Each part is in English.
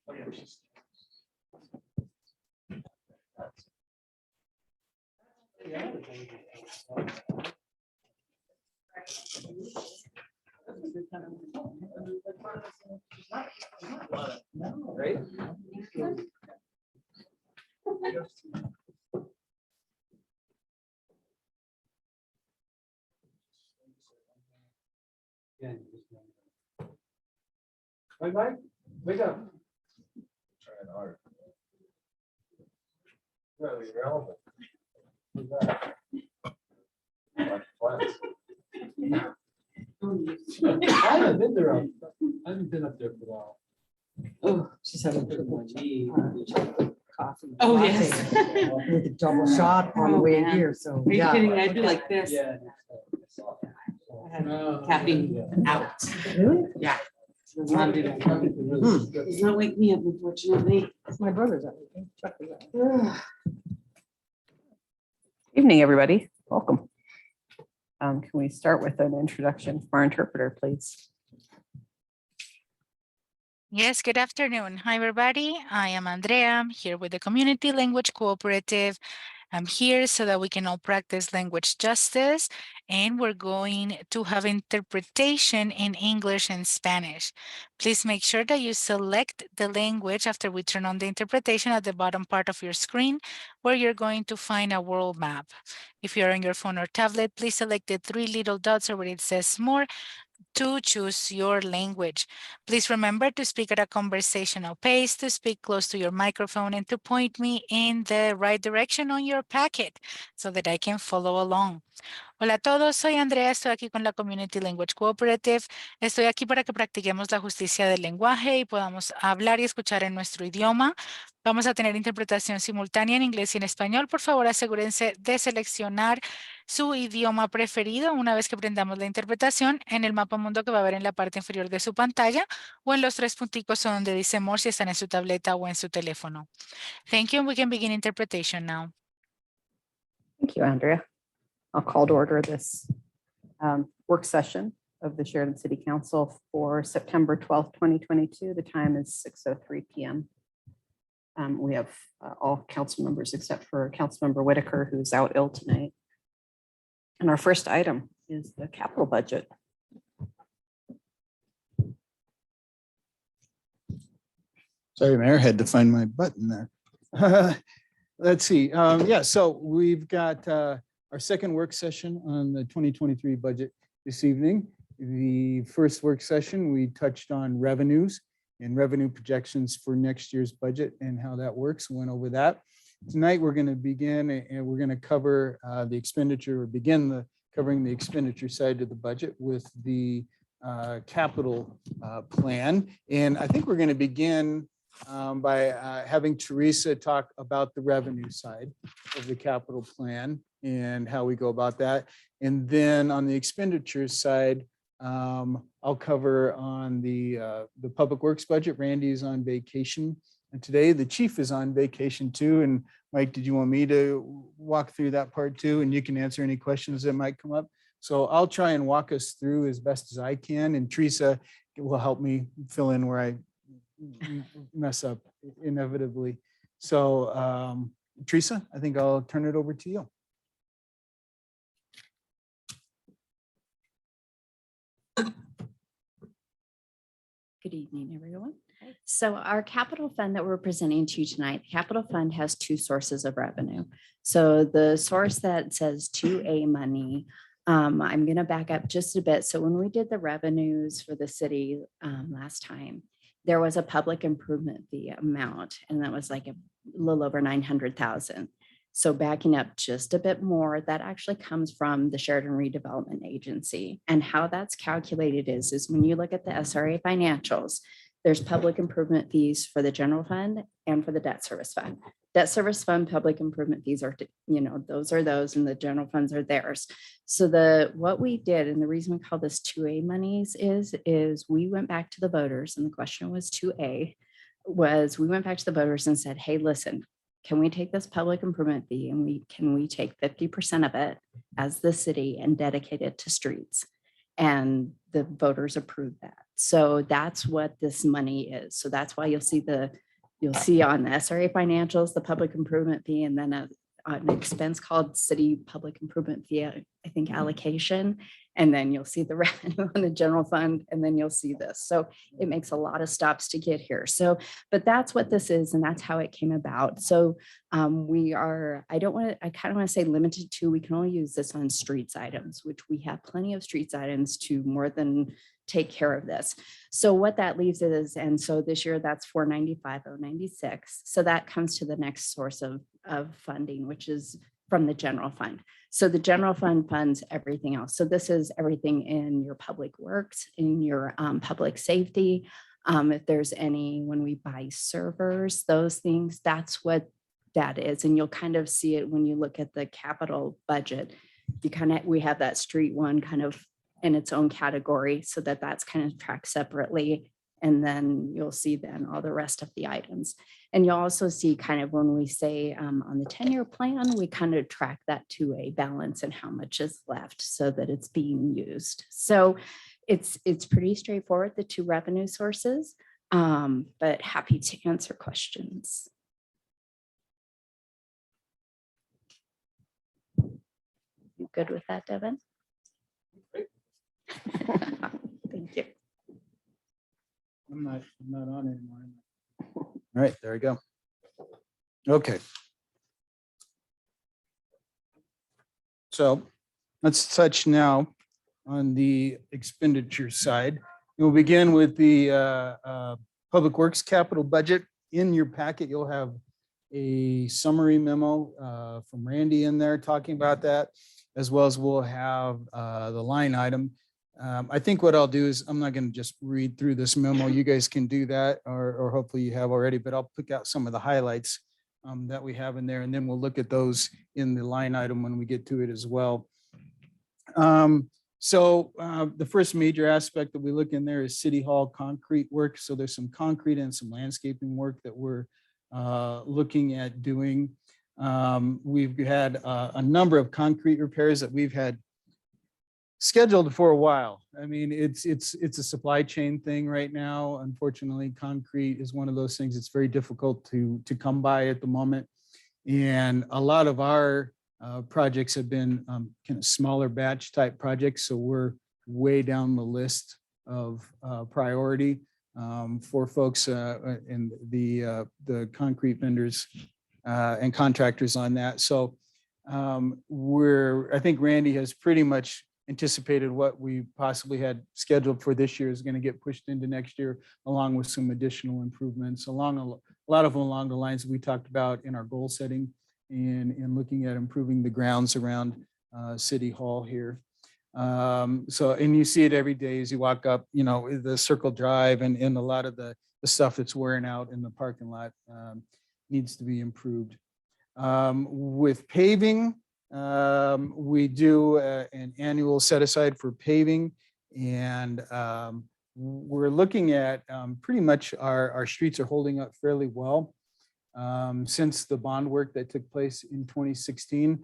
Right? Hi, Mike, wake up. Trying hard. Really relevant. I haven't been there. I haven't been up there for a while. Oh, she's having coffee. Oh, latte yes. With a double shot on the Oh, way man. here, so. Are you yeah. kidding? I'd be like this. Yeah. I had caffeine out. Really? Yeah. Does not do that. Does not wake me up, unfortunately. My brother's out. Chuck is out. Evening, everybody. Welcome. Can we start with an introduction for our interpreter, please? Yes, good afternoon. Hi, everybody. I am Andrea. I'm here with the Community Language Cooperative. I'm here so that we can all practice language justice, and we're going to have interpretation in English and Spanish. Please make sure that you select the language after we turn on the interpretation at the bottom part of your screen, where you're going to find a world map. If you're on your phone or tablet, please select the three little dots where it says more to choose your language. Please remember to speak at a conversational pace, to speak close to your microphone, and to point me in the right direction on your packet so that I can follow along. Hola a todos, soy Andrea, estoy aquí con la Community Language Cooperative. Estoy aquí para que practiquemos la justicia del lenguaje y podamos hablar y escuchar en nuestro idioma. Vamos a tener interpretación simultánea en inglés y en español. Por favor, asegúrense de seleccionar su idioma preferido una vez que prendamos la interpretación en el mapa mundo que va a ver en la parte inferior de su pantalla o en los tres punticos donde dice more si están en su tableta o en su teléfono. Thank you, and we can begin interpretation now. Thank you, Andrea. I'll call to order this work session of the Sheridan City Council for September 12th, 2022. The time is 6:03 p.m. We have all council members except for Councilmember Whitaker, who's out ill tonight. And our first item is the capital budget. Sorry, Mayor, had to find my button there. Let's see. Yeah, so we've got our second work session on the 2023 budget this evening. The first work session, we touched on revenues and revenue projections for next year's budget and how that works. Went over that. Tonight, we're going to begin and we're going to cover the expenditure or begin covering the expenditure side of the budget with the capital plan. And I think we're going to begin by having Teresa talk about the revenue side of the capital plan and how we go about that. And then on the expenditures side, I'll cover on the public works budget. Randy is on vacation and today. The chief is on vacation too. And Mike, did you want me to walk through that part too? And you can answer any questions that might come up. So I'll try and walk us through as best as I can. And Teresa will help me fill in where I mess up inevitably. So Teresa, I think I'll turn it over to you. Good evening, everyone. So our capital fund that we're presenting to you tonight, the capital fund has two sources of revenue. So the source that says 2A money, I'm going to back up just a bit. So when we did the revenues for the city last time, there was a public improvement fee amount, and that was like a little over 900,000. So backing up just a bit more, that actually comes from the Sheridan Redevelopment Agency. And how that's calculated is when you look at the SRA financials, there's public improvement fees for the general fund and for the debt service fund. Debt service fund public improvement fees are, those are those, and the general funds are theirs. So what we did, and the reason we call this 2A monies is we went back to the voters, and the question was 2A, was we went back to the voters and said, hey, listen, can we take this public improvement fee and can we take 50% of it as the city and dedicate it to streets? and the voters approved that. So that's what this money is. So that's why you'll see on the SRA financials, the public improvement fee, and then an expense called city public improvement fee, I think allocation. And then you'll see the revenue on the general fund, and then you'll see this. So it makes a lot of stops to get here. So, but that's what this is, and that's how it came about. So I kind of want to say limited to, we can only use this on streets items, which we have plenty of streets items to more than take care of this. So what that leaves is, and so this year that's 495,096. So that comes to the next source of funding, which is from the general fund. So the general fund funds everything else. So this is everything in your public works, in your public safety. If there's any, when we buy servers, those things, that's what that is. And you'll kind of see it when you look at the capital budget. We have that street one kind of in its own category, so that's kind of tracked separately. And then you'll see then all the rest of the items. And you'll also see kind of when we say on the 10-year plan, we kind of track that to a balance and how much is left so that it's being used. So it's pretty straightforward, the two revenue sources, but happy to answer questions. You good with that, Devin? Thank you. I'm not on anymore. All right, there we go. Okay. So let's touch now on the expenditure side. We'll begin with the Public Works capital budget. In your packet, you'll have a summary memo from Randy in there talking about that, as well as we'll have the line item. I think what I'll do is I'm not going to just read through this memo. You guys can do that, or hopefully you have already, but I'll pick out some of the highlights that we have in there, and then we'll look at those in the line item when we get to it as well. So the first major aspect that we look in there is City Hall concrete work. So there's some concrete and some landscaping work that we're looking at doing. We've had a number of concrete repairs that we've had scheduled for a while. I mean, it's a supply chain thing right now. Unfortunately, concrete is one of those things that's very difficult to come by at the moment. And a lot of our projects have been kind of smaller batch type projects. So we're way down the list of priority for folks and the concrete vendors and contractors on that. So I think Randy has pretty much anticipated what we possibly had scheduled for this year is going to get pushed into next year, along with some additional improvements, a lot of them along the lines we talked about in our goal setting and looking at improving the grounds around City Hall here. And you see it every day as you walk up, the Circle Drive and a lot of the stuff that's wearing out in the parking lot needs to be improved. With paving, we do an annual set aside for paving, and we're looking at pretty much our streets are holding up fairly well since the bond work that took place in 2016.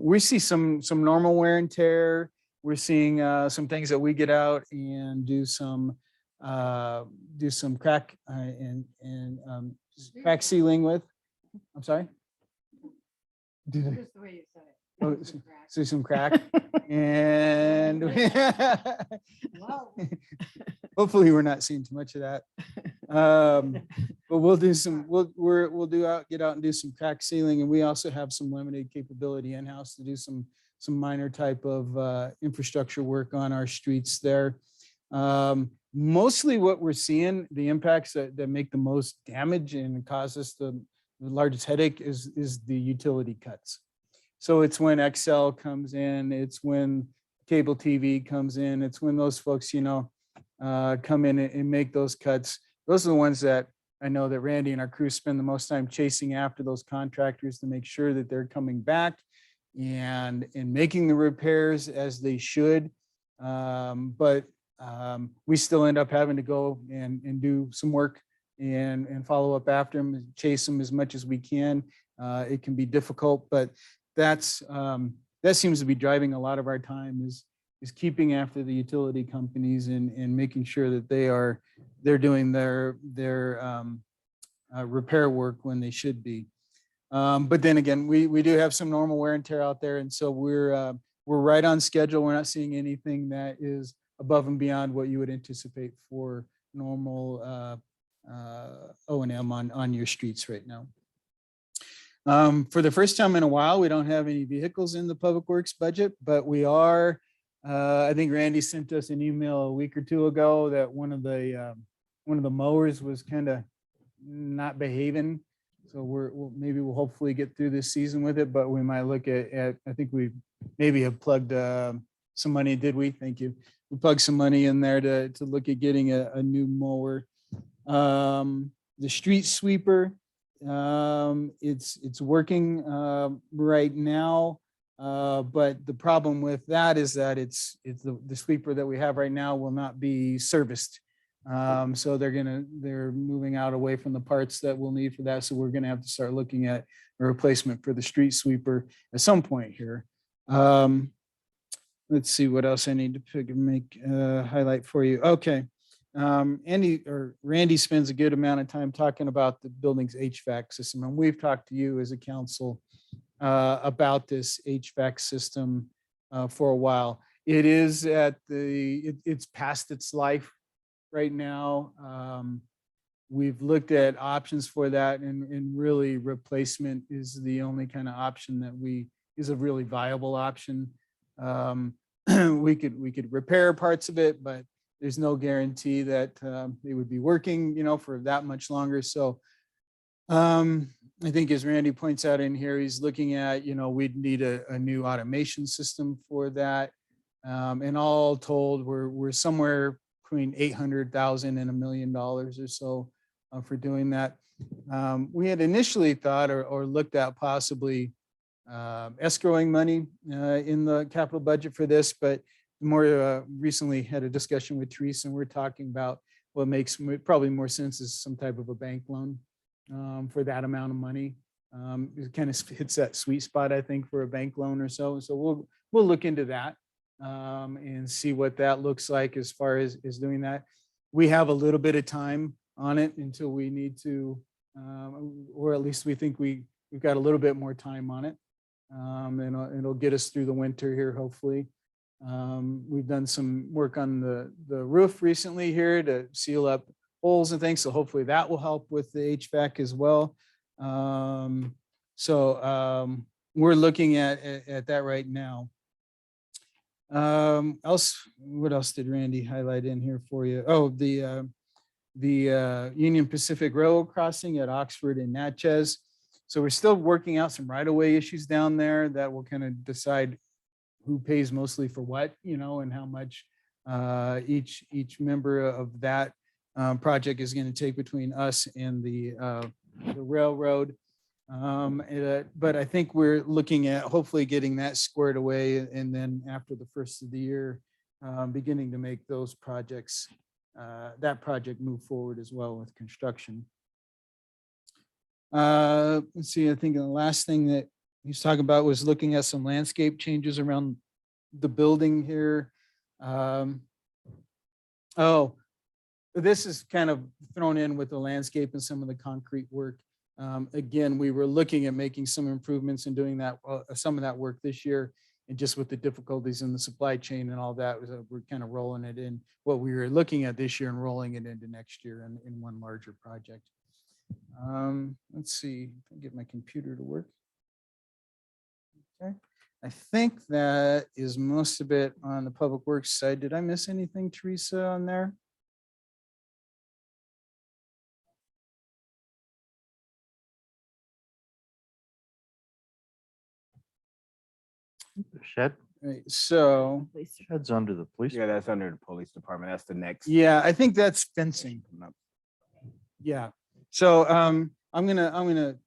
We see some normal wear and tear. We're seeing some things that we get out and do some crack and crack sealing with. I'm sorry. Just the way you said it. Oh, see some crack, and hopefully we're not seeing too much of that. But we'll do get out and do some crack sealing, and we also have some limited capability in-house to do some minor type of infrastructure work on our streets there. Mostly what we're seeing, the impacts that make the most damage and cause us the largest headache is the utility cuts. So it's when XL comes in, it's when cable TV comes in, it's when those folks, come in and make those cuts. Those are the ones that I know that Randy and our crew spend the most time chasing after those contractors to make sure that they're coming back and making the repairs as they should. But we still end up having to go and do some work and follow up after them, chase them as much as we can. It can be difficult, but that seems to be driving a lot of our time keeping after the utility companies and making sure that they're doing their repair work when they should be. But then again, we do have some normal wear and tear out there, and so we're right on schedule. We're not seeing anything that is above and beyond what you would anticipate for normal O&M on your streets right now. For the first time in a while, we don't have any vehicles in the Public Works budget, but we are. I think Randy sent us an email a week or two ago that one of the mowers was kind of not behaving. So maybe we'll hopefully get through this season with it, but we might look at I think we maybe have plugged some money. Did we? Thank you. We plugged some money in there to look at getting a new mower. The street sweeper, it's working right now. But the problem with that is that it's the sweeper that we have right now will not be serviced. So they're moving out away from the parts that we'll need for that. So we're gonna have to start looking at a replacement for the street sweeper at some point here. Let's see what else I need to highlight for you. Okay. Randy spends a good amount of time talking about the building's HVAC system, and we've talked to you as a council about this HVAC system for a while. It's past its life right now. We've looked at options for that, and really replacement is the only kind of option that is a really viable option. We could repair parts of it, but there's no guarantee that it would be working, for that much longer. So I think as Randy points out in here, he's looking at, we'd need a new automation system for that. And all told, we're somewhere between 800,000 and $1 million or so for doing that. We had initially thought or looked at possibly escrowing money in the capital budget for this, but more recently had a discussion with Teresa, and we're talking about what makes probably more sense is some type of a bank loan for that amount of money. It kind of hits that sweet spot, I think, for a bank loan or so. So we'll look into that and see what that looks like as far as doing that. We have a little bit of time on it until we need to, or at least we think we've got a little bit more time on it. And it'll get us through the winter here, hopefully. We've done some work on the roof recently here to seal up holes and things. So hopefully that will help with the HVAC as well. We're looking at that right now. What else did Randy highlight in here for you? Oh, the Union Pacific Railroad crossing at Oxford and Natchez. So we're still working out some right-of-way issues down there that will kind of decide who pays mostly for what, and how much each member of that project is going to take between us and the railroad. But I think we're looking at hopefully getting that squared away, and then after the first of the year, beginning to make those projects, that project move forward as well with construction. Let's see, I think the last thing that he's talking about was looking at some landscape changes around the building here. This is kind of thrown in with the landscape and some of the concrete work. Again, we were looking at making some improvements and doing that, some of that work this year, and just with the difficulties in the supply chain and all that, we're kind of rolling it in what we were looking at this year and rolling it into next year in one larger project. Let's see, if I can get my computer to work. Okay, I think that is most of it on the Public Works side. Did I miss anything, Teresa, on there? The shed? Right, so, Shed's under the police. Yeah, that's under the police department. That's the next. yeah, I think that's fencing. Yeah, so I'm gonna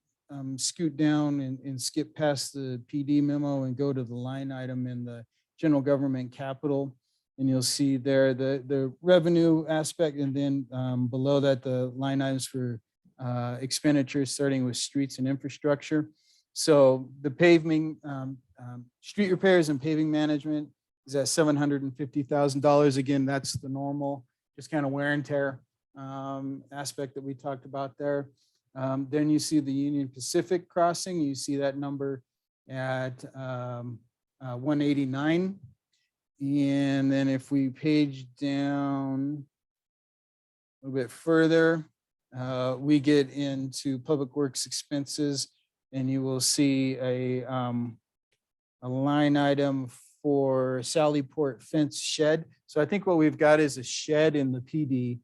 scoot down and skip past the PD memo and go to the line item in the general government capital. And you'll see there the revenue aspect, and then below that, the line items for expenditures, starting with streets and infrastructure. So the paving, street repairs and paving management is at $750,000. Again, that's the normal, just kind of wear and tear aspect that we talked about there. Then you see the Union Pacific crossing. You see that number at 189. And then if we page down a little bit further, we get into public works expenses, and you will see a line item for Sallyport fence shed. So I think what we've got is a shed in the PD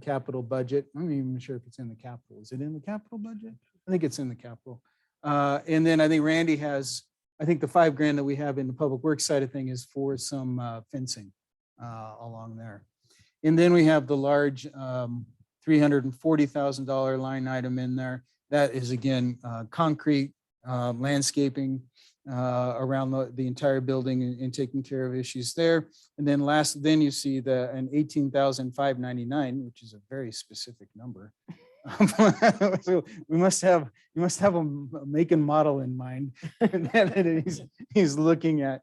capital budget. I'm not even sure if it's in the capital. Is it in the capital budget? I think it's in the capital. And then I think Randy has, I think the $5,000 that we have in the public works side of thing is for some fencing along there. And then we have the large $340,000 line item in there. That is again, concrete landscaping around the entire building and taking care of issues there. And then then you see an $18,599, which is a very specific number. So you must have a make and model in mind that he's looking at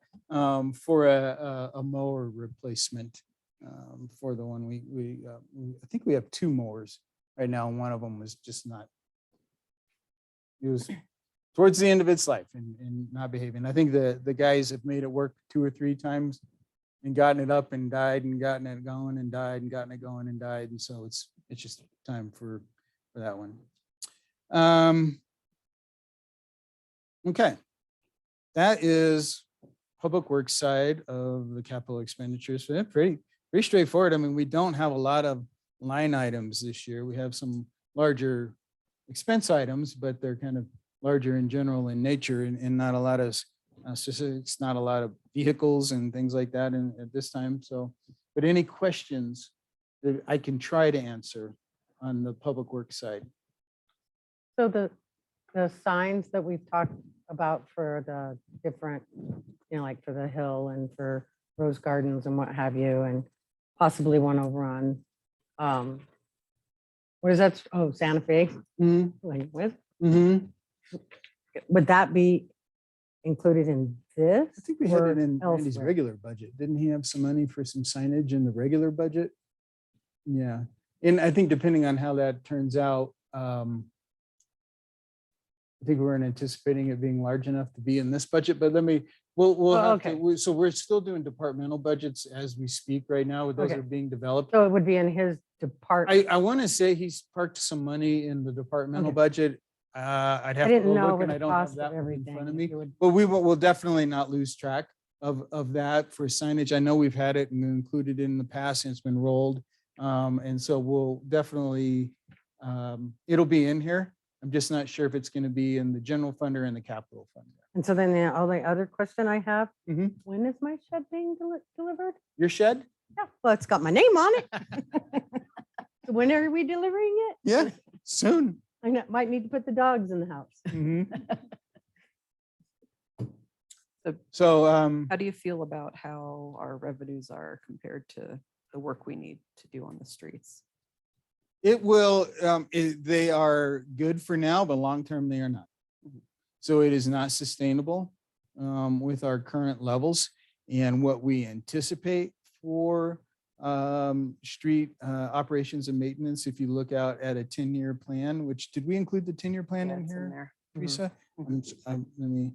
for a mower replacement for the one I think we have 2 mowers right now, and one of them was just not. It was towards the end of its life and not behaving. I think the guys have made it work 2 or 3 times and gotten it up and died and gotten it going and died and gotten it going and died. And so it's just time for that one. Okay. That is public works side of the capital expenditures. So they're pretty straightforward. I mean, we don't have a lot of line items this year. We have some larger expense items, but they're kind of larger in general in nature and not a lot of specifics, not a lot of vehicles and things like that at this time. So, but any questions that I can try to answer on the public works side? So the signs that we've talked about for the different, like for the Hill and for Rose Gardens and what have you, and possibly one over on, what is that? Oh, Santa Fe. Like with, would that be included in this? I think we had or it in Randy's elsewhere? regular budget. Didn't he have some money for some signage in the regular budget? Yeah. And I think depending on how that turns out, I think we weren't anticipating it being large enough to be in this budget, but we'll have to, so we're still doing departmental budgets as we speak right now. Those are being developed. So it would be in his department. I want to say he's parked some money in the departmental budget. I'd have to didn't go know look, and the I don't have cost that of one in front of everything, me. if you would- But we'll definitely not lose track of that for signage. I know we've had it and included in the past, and it's been rolled. And so we'll definitely, it'll be in here. I'm just not sure if it's going to be in the general fund or in the capital fund. And so then the only other question I have, Mhm. when is my shed being delivered? Your shed? Yeah, well, it's got my name on it. So when are we delivering it? Yeah, soon. Might need to put the dogs in the house. So, How do you feel about how our revenues are compared to the work we need to do on the streets? it will, they are good for now, but long-term they are not. So it is not sustainable with our current levels and what we anticipate for street operations and maintenance. If you look out at a 10-year plan, which did we include the 10-year plan Yeah, in it's here, there. Teresa? Let me,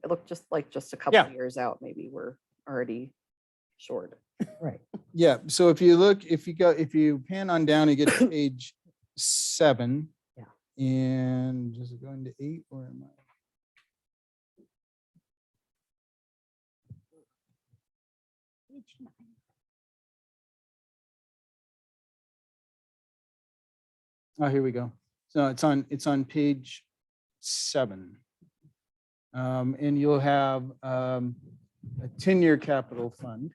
It looked just a couple Yeah. of years out, maybe we're already short. Right. yeah. So if you look, if you pan on down, you get to page 7. Yeah. And does it go into 8 or am I? Oh, here we go. So it's on page 7. And you'll have a 10-year capital fund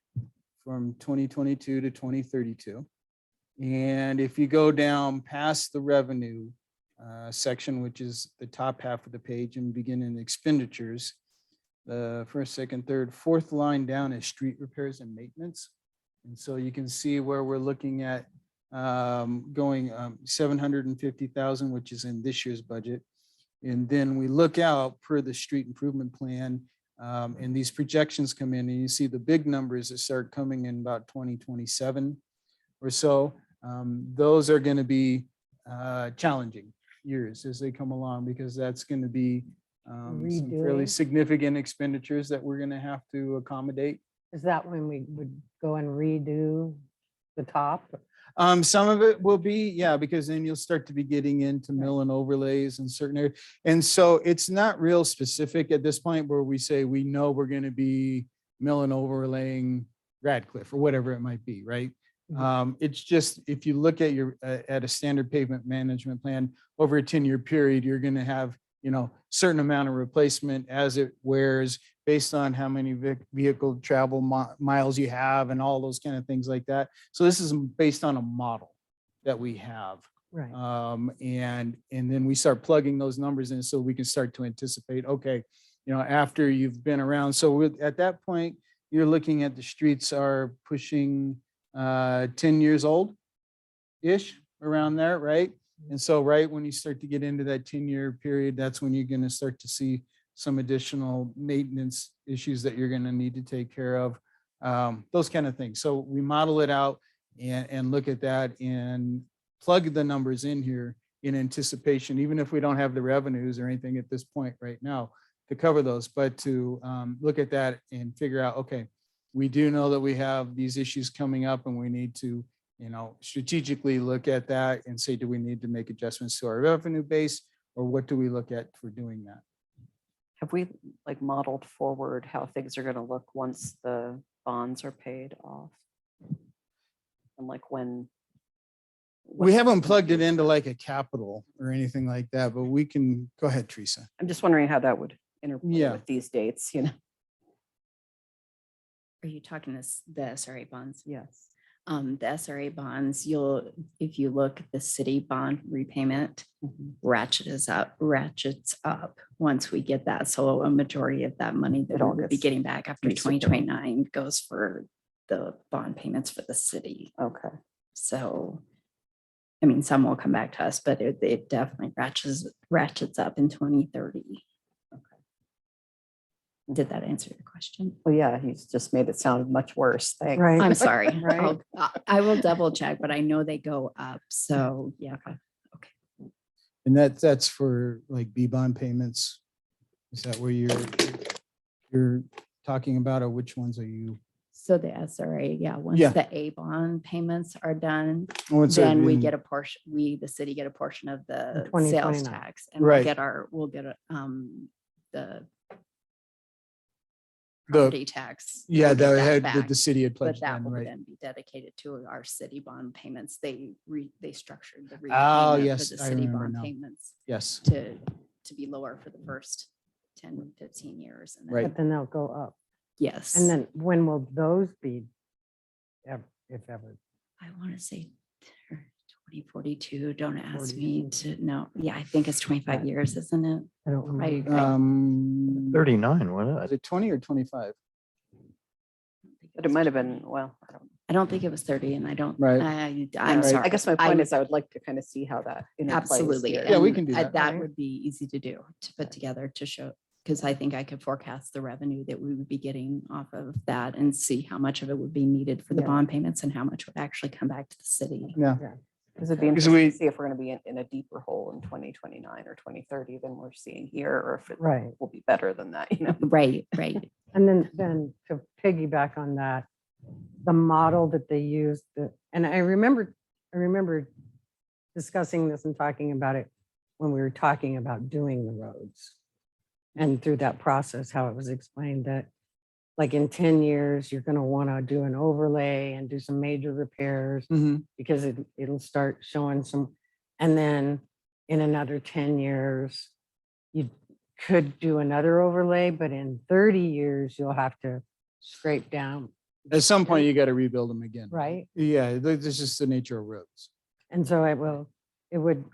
from 2022 to 2032. And if you go down past the revenue section, which is the top half of the page, and begin in expenditures, the first, second, third, fourth line down is street repairs and maintenance. And so you can see where we're looking at going 750,000, which is in this year's budget. And then we look out per the street improvement plan, And these projections come in and you see the big numbers that start coming in about 2027 or so. Those are going to be challenging years as they come along, because that's going to be some fairly Redoing. significant expenditures that we're going to have to accommodate. Is that when we would go and redo the top? Some of it will be, yeah, because then you'll start to be getting into mill and overlays in certain areas. And so it's not real specific at this point where we say, we know we're going to be mill and overlaying Radcliffe or whatever it might be, right? It's just, if you look at your, at a standard pavement management plan over a 10-year period, you're going to have, certain amount of replacement as it wears based on how many vehicle travel miles you have and all those kind of things like that. So this is based on a model that we have. Right. And then we start plugging those numbers in so we can start to anticipate, okay, after you've been around. So at that point, you're looking at the streets are pushing 10 years old-ish, around there, right? And so right when you start to get into that 10-year period, that's when you're going to start to see some additional maintenance issues that you're going to need to take care of, those kind of things. So we model it out and look at that and plug the numbers in here in anticipation, even if we don't have the revenues or anything at this point right now to cover those, but to look at that and figure out, okay, we do know that we have these issues coming up and we need to strategically look at that and say, do we need to make adjustments to our revenue base, or what do we look at for doing that? Have we like modeled forward how things are going to look once the bonds are paid off? And like when? We haven't plugged it into like a capital or anything like that, but we can, go ahead, Teresa. I'm just wondering how that would interplay Yeah. with these dates, Are you talking the SRA bonds? Yes. The SRA bonds, if you look at the city bond repayment, ratchets up once we get that. So a majority of that money that It all we'll be gets getting back after resecured. 2029 goes for the bond payments for the city. Okay. So, I mean, some will come back to us, but it definitely ratchets up in 2030. Did that answer your question? Well, yeah, he's just made it sound much worse. Thanks. Right. I'm sorry. Right. I will double check, but I know they go up. So yeah. And that's for like B bond payments. Is that where you're talking about, or which ones are you? So the SRA, yeah, once Yeah. the A bond payments are done, What's it then we in- get a portion, the city get a portion of the 2029. sales tax, and Right. we'll get the the, property tax. yeah, we'll get that that had, back, that the city had But pledged that on, will right? then be dedicated to our city bond payments. They structured the Oh, repayment yes, for the I city remember bond now. payments Yes, to be lower for the first 10, 15 years. And then, Right. But then they'll go up. yes. And then when will those be? If ever. I want to say 2042. Don't ask me to know. Yeah, I think it's 25 years, isn't it? I don't remember. I 39, wasn't is it? it 20 or 25? But it might have been, well, I don't know. I don't think it was 30, and I don't. Right. I'm Right. sorry. I guess my I point would- is I would like to kind of see how that interplays Absolutely. here. Yeah, we and can do that. That Right. would be easy to do, to put together, to show, because I think I could forecast the revenue that we would be getting off of that and see how much of it would be needed for the Yeah. bond payments and how much would actually come back to the city. Yeah. Because it'd be Because interesting we- to see if we're going to be in a deeper hole in 2029 or 2030 than we're seeing here, or if it Right. will be better than that, Right, right. And then to piggyback on that, the model that they used, and I remember discussing this and talking about it when we were talking about doing the roads. And through that process, how it was explained that like in 10 years, you're going to want to do an overlay and do some major repairs Mhm. because it'll start showing some, and then in another 10 years, you could do another overlay, but in 30 years, you'll have to scrape down, At some point, you got to rebuild them again. right? Yeah, this is just the nature of roads. And so it would,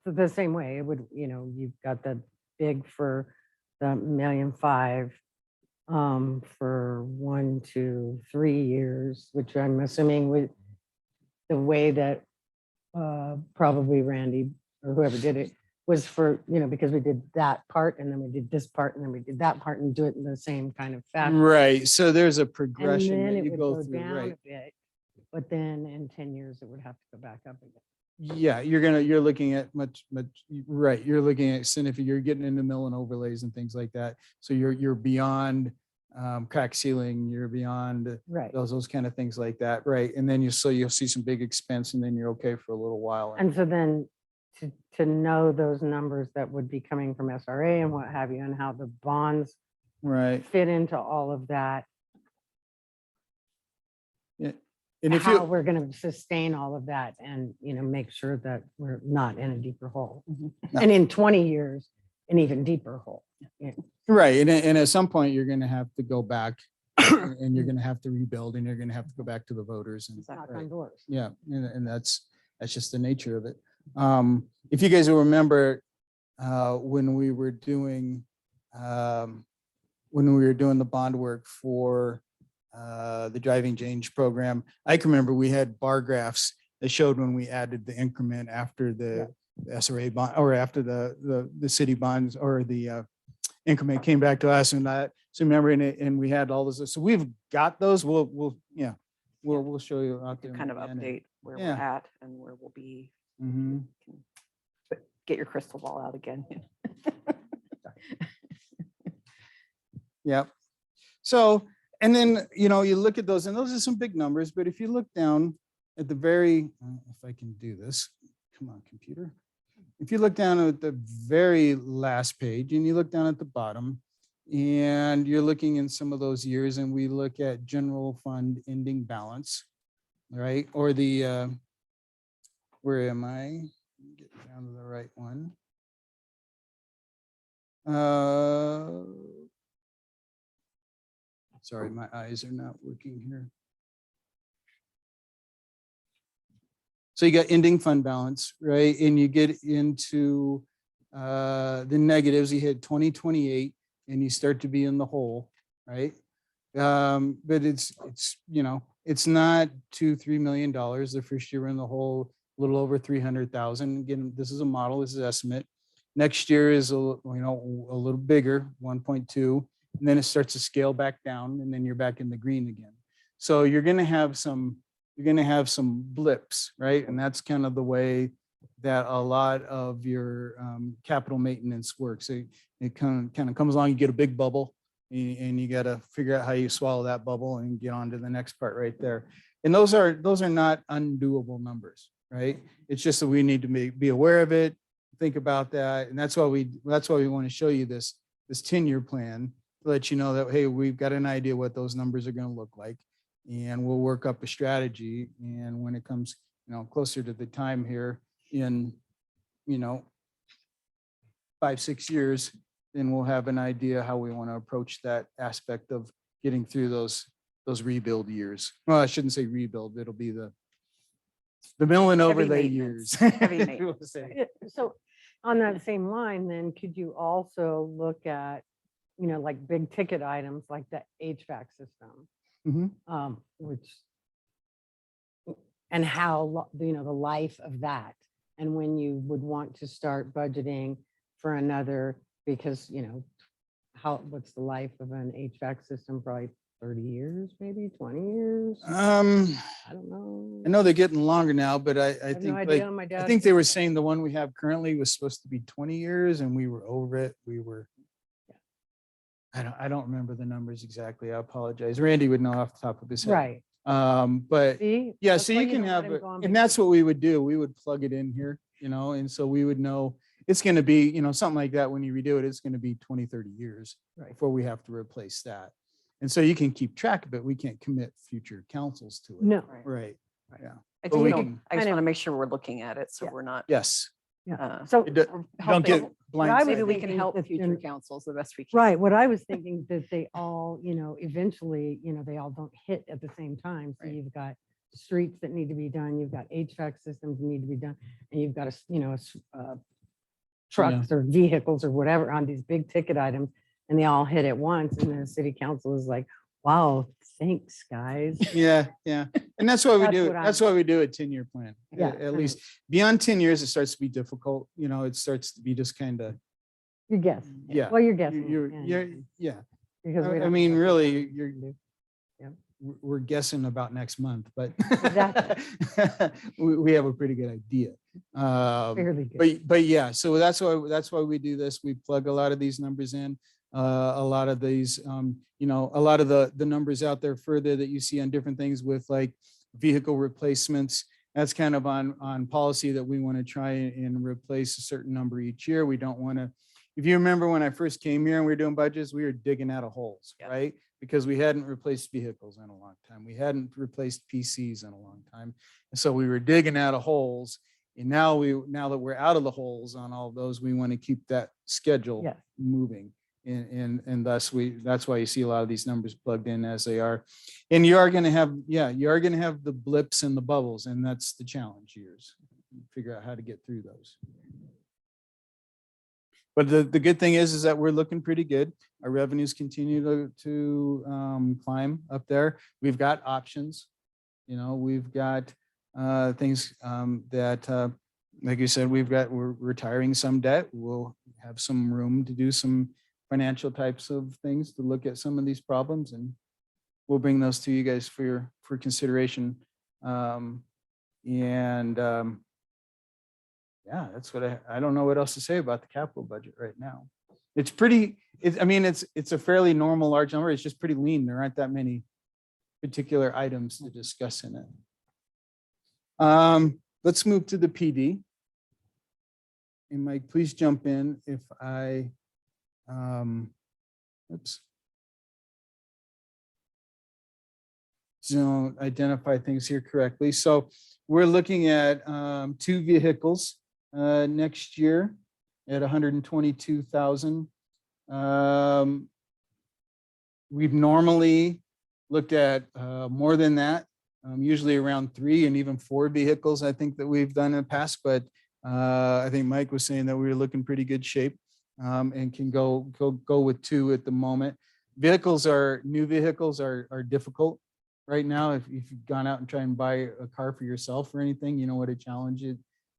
the same way, it would, you've got the big for the 1.5 million for 1 to 3 years, which I'm assuming with the way that probably Randy or whoever did it was for, because we did that part and then we did this part and then we did that part and do it in the same kind of fashion. Right, so there's a And progression then that it you would go go through, down right? a bit, but then in 10 years, it would have to go back up again. Yeah, you're looking at much, right, you're looking at significant, you're getting into mill and overlays and things like that. So you're beyond crack ceiling, you're beyond Right. those kind of things like that, right? And then you'll see some big expense and then you're okay for a little while. And so then to know those numbers that would be coming from SRA and what have you, and how the bonds Right, fit into all of that, yeah. And if how you, we're going to sustain all of that and, make sure that we're not in a deeper hole. No. And in 20 years, an even deeper hole. Yeah. right, and at some point, you're gonna have to go back and you're gonna have to rebuild and you're gonna have to go back to the voters and. Knock right. on doors. Yeah, and that's just the nature of it. If you guys will remember, when we were doing the bond work for the driving change program, I can remember we had bar graphs that showed when we added the increment after the SRA bond, or after the city bonds, or the increment came back to us and that. So remember, and we had all this. So we've got those. We'll show you out there. Kind of update where we're Yeah. at and where we'll be. Mm-hmm. But get your crystal ball out again. Yep. So, and then, you look at those and those are some big numbers, but if you look down at the very, if I can do this, come on, computer. If you look down at the very last page and you look down at the bottom and you're looking in some of those years and we look at general fund ending balance, right? Or the, where am I? Get down to the right one. Sorry, my eyes are not working here. So you got ending fund balance, right? And you get into the negatives, you hit 2028 and you start to be in the hole, right? But it's not $2-3 million. The first year we're in the hole, a little over 300,000. Again, this is a model, this is estimate. Next year is a little bigger, 1.2, and then it starts to scale back down, and then you're back in the green again. So you're going to have some blips, right? And that's kind of the way that a lot of your capital maintenance works. It kind of comes along, you get a big bubble, and you got to figure out how you swallow that bubble and get on to the next part right there. And those are not undoable numbers, right? It's just that we need to be aware of it, think about that, and that's why we want to show you this 10-year plan to let you know that, hey, we've got an idea what those numbers are going to look like, and we'll work up a strategy. And when it comes, closer to the time here in, 5-6 years, then we'll have an idea how we want to approach that aspect of getting through those rebuild years. Well, I shouldn't say rebuild. It'll be the mill and overlay years. Heavy maintenance. So on that same line, then could you also look at, like big ticket items like the HVAC system, Mhm. which, and how, the life of that, and when you would want to start budgeting for another, because, what's the life of an HVAC system? Probably 30 years, maybe 20 years. I don't know. I know they're getting longer now, but I have think no idea. My I dad think they did were that. saying the one we have currently was supposed to be 20 years and we were over it. I don't remember the numbers exactly. I apologize. Randy would know off the top of his head. Right. But See? yeah, That's so why you can don't let have, him go on and that's vacation. what we would do. We would plug it in here, and so we would know it's going to be, something like that. When you redo it, it's going to be 20, 30 years Right. before we have to replace that. And so you can keep track of it. We can't commit future councils to it. No. Right. Yeah. I But we just can- want kind to of- make sure we're looking at it, so Yeah. we're not. Yes. Yeah. So It do- we're Don't get helping- What I was Maybe blindsided. we can thinking help that- future and- councils the best we can. right, what I was thinking that they all, eventually, they all don't hit at the same time. So Right. you've got streets that need to be done, you've got HVAC systems that need to be done, and you've got trucks or vehicles or whatever on these big ticket items, and they all hit at once, and the city council is like, Wow, thanks, guys. Yeah, yeah. And that's why we That's do, what that's why we do a 10-year plan. Yeah, At least beyond 10 years, it starts to be difficult. You know, it starts to be just kind of, You're guessing. yeah. Well, you're guessing. You're, yeah, yeah. Because we I don't know mean, what the really, town you're, can do. we're guessing about next month, but Exactly. we have a pretty good idea. Fairly good. But yeah, so that's why we do this. We plug a lot of these numbers in. A lot of these, you know, a lot of the numbers out there further that you see on different things with like vehicle replacements. That's kind of on policy that we want to try and replace a certain number each year. We don't want to. If you remember when I first came here and we were doing budgets, we were digging out of holes, right? Because we hadn't replaced vehicles in a long time. We hadn't replaced PCs in a long time. And so we were digging out of holes. And now that we're out of the holes on all of those, we want to keep that schedule Yes. moving. And thus that's why you see a lot of these numbers plugged in as they are. And you are going to have, you are going to have the blips and the bubbles, and that's the challenge years. Figure out how to get through those. But the good thing is that we're looking pretty good. Our revenues continue to climb up there. We've got options. You know, we've got things that, like you said, we're retiring some debt. We'll have some room to do some financial types of things to look at some of these problems, and we'll bring those to you guys for consideration. Yeah, that's what I don't know what else to say about the capital budget right now. It's pretty, I mean, it's a fairly normal large number. It's just pretty lean. There aren't that many particular items to discuss in it. Let's move to the PD. And Mike, please jump in if I, oops. Don't identify things here correctly. So we're looking at 2 vehicles next year at 122,000. We've normally looked at more than that, usually around 3 and even 4 vehicles, I think, that we've done in the past. But I think Mike was saying that we were looking pretty good shape and can go with 2 at the moment. New vehicles are difficult right now. If you've gone out and tried and buy a car for yourself or anything, you know what a challenge it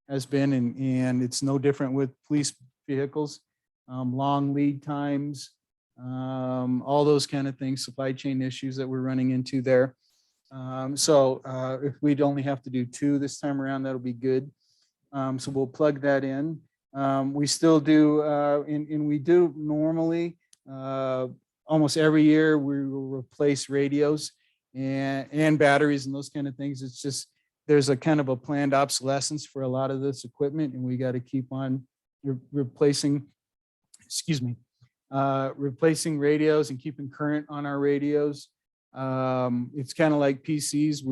has been. And it's no different with police vehicles, long lead times, all those kind of things, supply chain issues that we're running into there. So if we'd only have to do 2 this time around, that'll be good. So we'll plug that in. We still do, and we do normally, almost every year, we will replace radios and batteries and those kind of things. It's just, there's a kind of a planned obsolescence for a lot of this equipment, and we got to keep on replacing, replacing radios and keeping current on our radios. It's kind of like PCs.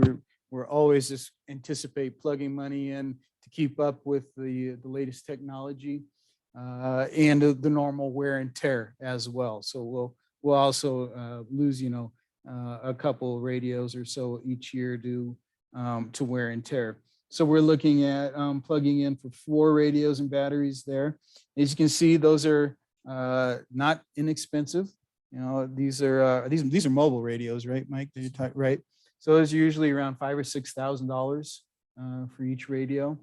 We're always just anticipate plugging money in to keep up with the latest technology and the normal wear and tear as well. So we'll also lose, a couple of radios or so each year due to wear and tear. So we're looking at plugging in for 4 radios and batteries there. As you can see, those are not inexpensive. These are mobile radios, right, Mike? Right. So it's usually around $5,000 or $6,000 for each radio.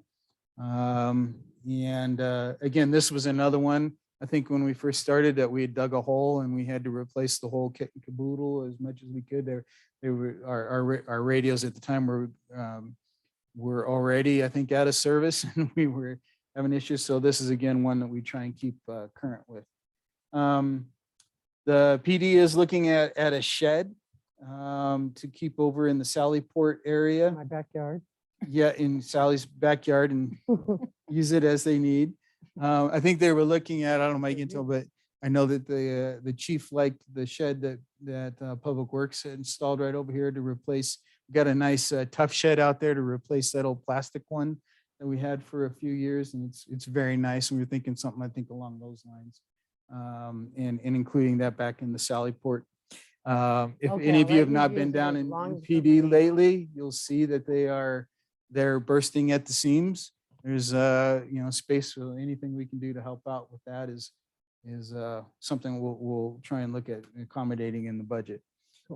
Again, this was another one. I think when we first started that we had dug a hole and we had to replace the whole kit and caboodle as much as we could. Our radios at the time were already, I think, out of service, and we were having issues. So this is again one that we try and keep current with. The PD is looking at a shed to keep over in the Sallyport area. My backyard. Yeah, in Sally's backyard, and use it as they need. I think they were looking at, I don't know, Mike, until, but I know that the chief liked the shed that Public Works had installed right over here to replace. We got a nice tough shed out there to replace that old plastic one that we had for a few years, and it's very nice. And we were thinking something, I think, along those lines, and including that back in the Sallyport. If Okay, any I'll of you let have you not use been it down as in long as PD nobody- lately, you'll see that they're bursting at the seams. There's space for anything we can do to help out with that is something we'll try and look at accommodating in the budget.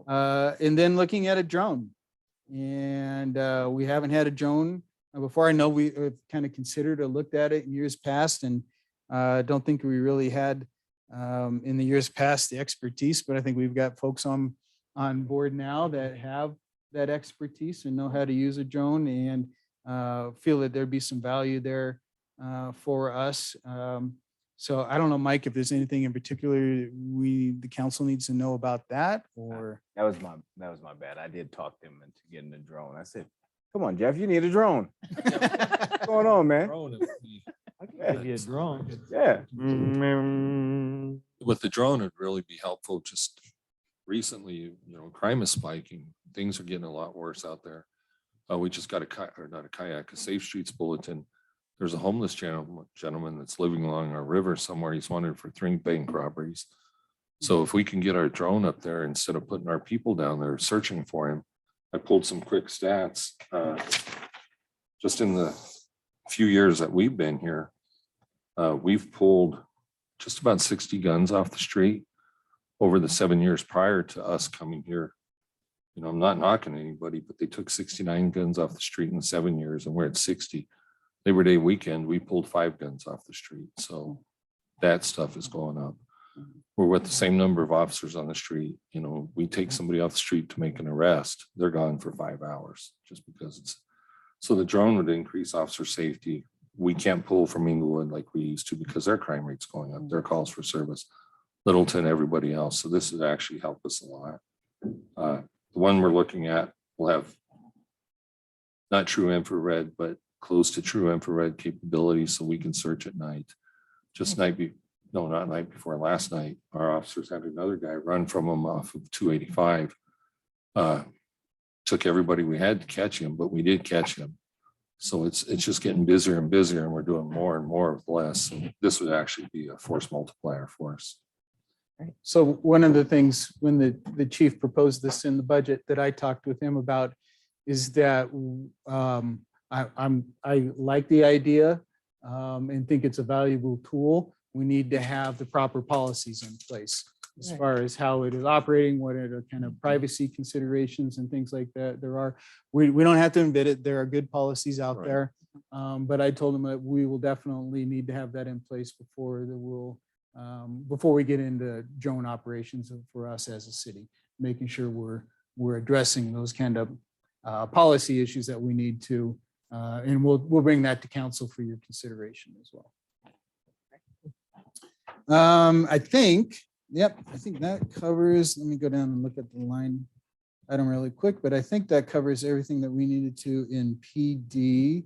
And then looking at a drone. And we haven't had a drone before. I know we kind of considered or looked at it in years past, and don't think we really had in the years past the expertise, but I think we've got folks on board now that have that expertise and know how to use a drone, and feel that there'd be some value there for us. So I don't know, Mike, if there's anything in particular the council needs to know about that, or. That was my bad. I did talk them into getting a drone. I said, come on, Jeff, you need a drone. What's going on, man? I can give you a drone. Yeah. With the drone, it'd really be helpful. Just recently, crime is spiking. Things are getting a lot worse out there. We just got a Safe Streets bulletin. There's a homeless gentleman that's living along our river somewhere. He's wanted for 3 bank robberies. So if we can get our drone up there instead of putting our people down there searching for him, I pulled some quick stats. Just in the few years that we've been here, we've pulled just about 60 guns off the street over the 7 years prior to us coming here. I'm not knocking anybody, but they took 69 guns off the street in 7 years, and we're at 60. Labor Day weekend, we pulled 5 guns off the street. So that stuff is going up. We're with the same number of officers on the street. We take somebody off the street to make an arrest, they're gone for 5 hours just because so the drone would increase officer safety. We can't pull from Inglewood like we used to because their crime rate's going up, their calls for service, Littleton, everybody else. So this would actually help us a lot. The one we're looking at will have not true infrared, but close to true infrared capability, so we can search at night. Just not night before last night, our officers had another guy run from them off of 285. Took everybody we had to catch him, but we did catch him. So it's just getting busier and busier, and we're doing more and more with less. So this would actually be a force multiplier for us. So one of the things when the chief proposed this in the budget that I talked with him about is that I like the idea and think it's a valuable tool. We need to have the proper policies in place as far as how it is operating, what are the kind of privacy considerations and things like that there are. We don't have to invent it. There are good policies out there. But I told him that we will definitely need to have that in place before we get into drone operations for us as a city, making sure we're addressing those kind of policy issues that we need to, and we'll bring that to council for your consideration as well. I think that covers, let me go down and look at the line item really quick, but I think that covers everything that we needed to in PD.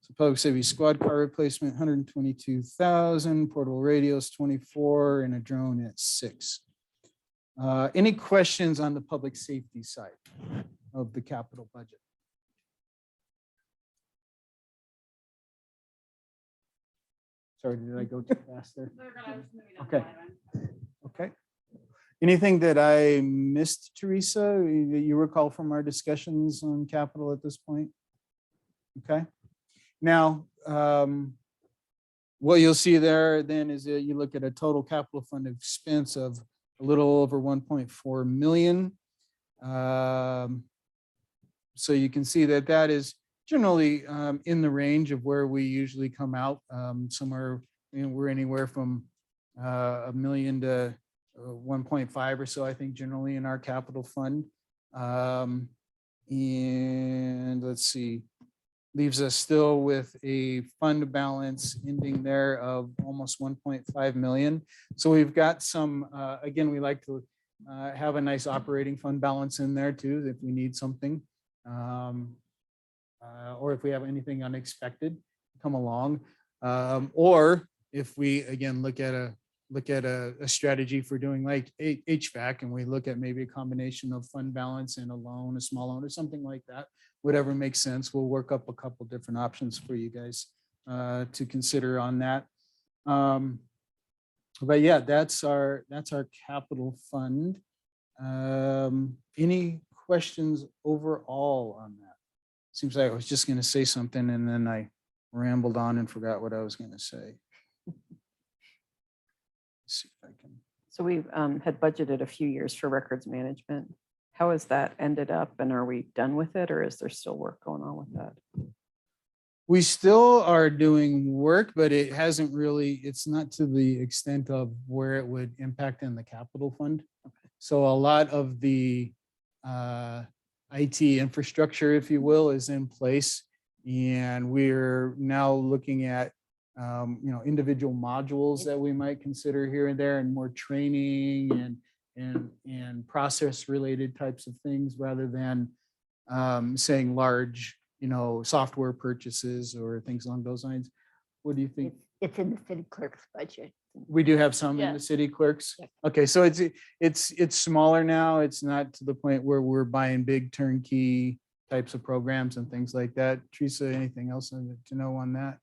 So public safety squad car replacement, 122,000, portable radios, 24, and a drone at 6. Any questions on the public safety side of the capital budget? Sorry, did I go too fast there? Okay. Okay. Anything that I missed, Teresa, that you recall from our discussions on capital at this point? Okay. Now, what you'll see there then is that you look at a total capital fund expense of a little over 1.4 million. So you can see that that is generally in the range of where we usually come out. Somewhere, we're anywhere from $1 million to 1.5 or so, I think, generally in our capital fund. And let's see, leaves us still with a fund balance ending there of almost 1.5 million. So we've got some, again, we like to have a nice operating fund balance in there too, if we need something. Or if we have anything unexpected come along, or if we again look at a strategy for doing like HVAC, and we look at maybe a combination of fund balance and a loan, a small loan, or something like that. Whatever makes sense, we'll work up a couple different options for you guys to consider on that. But yeah, that's our capital fund. Any questions overall on that? Seems like I was just going to say something and then I rambled on and forgot what I was going to say. Let's see if I can. So we had budgeted a few years for records management. How has that ended up and are we done with it or is there still work going on with that? We still are doing work, but it hasn't really, it's not to the extent of where it would impact in the capital fund. So a lot of the IT infrastructure, if you will, is in place. And we're now looking at, individual modules that we might consider here and there and more training and process related types of things rather than saying large, software purchases or things along those lines. What do you think? It's in the city clerk's budget. We do have some in Yeah. the city clerks. Yep. Okay, so it's smaller now. It's not to the point where we're buying big turnkey types of programs and things like that. Teresa, anything else to know on that?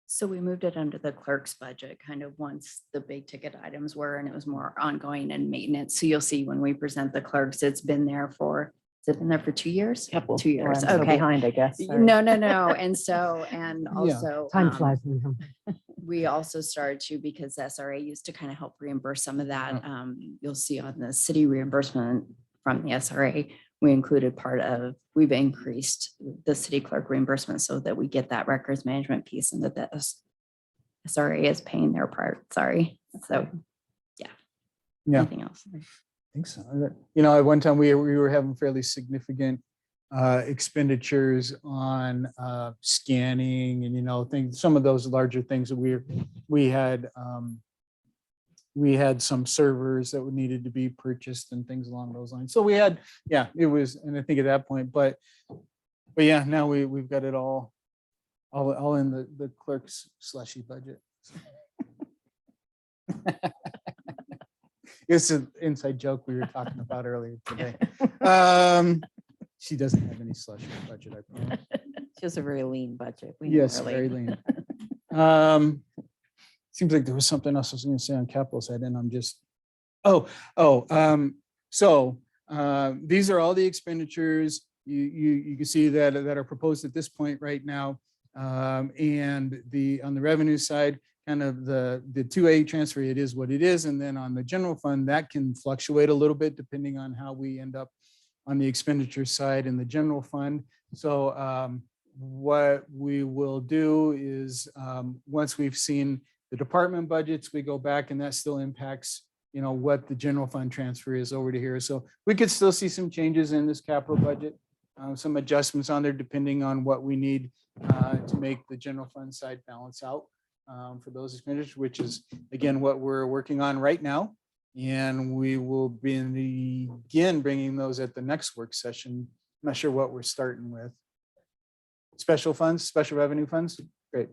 So we moved it under the clerk's budget, kind of once the big ticket items were, and it was more ongoing and maintenance. So you'll see when we present the clerks, it's been there for, has it been there for 2 years? Couple. 2 years, I'm so okay. behind, I guess. Sorry. No. And so, and also. Time flies when you're having We also started to, because SRA used to kind of help reimburse some of that. You'll see on the city reimbursement from the SRA, we included we've increased the city clerk reimbursement so that we get that records management piece and that the SRA is paying their part. Sorry. So, Yeah, anything else? I think so. At one time we were having fairly significant expenditures on scanning and things, some of those larger things that we had some servers that needed to be purchased and things along those lines. So we had, it was, and I think at that point, but yeah, now we've got it all in the clerk's slushy budget. It's an inside joke we were talking about earlier today. She doesn't have any slush budget, I promise. She has a very lean budget. We know Yes, her very lean. lean. Seems like there was something else I was going to say on capital side, and I'm just, these are all the expenditures you can see that are proposed at this point right now. And on the revenue side, kind of the 2A transfer, it is what it is. And then on the general fund, that can fluctuate a little bit depending on how we end up on the expenditure side in the general fund. So what we will do is once we've seen the department budgets, we go back and that still impacts, what the general fund transfer is over to here. So we could still see some changes in this capital budget, some adjustments on there depending on what we need to make the general fund side balance out for those expenditures, which is again what we're working on right now. And we will begin bringing those at the next work session. I'm not sure what we're starting with. Special funds, special revenue funds. Great.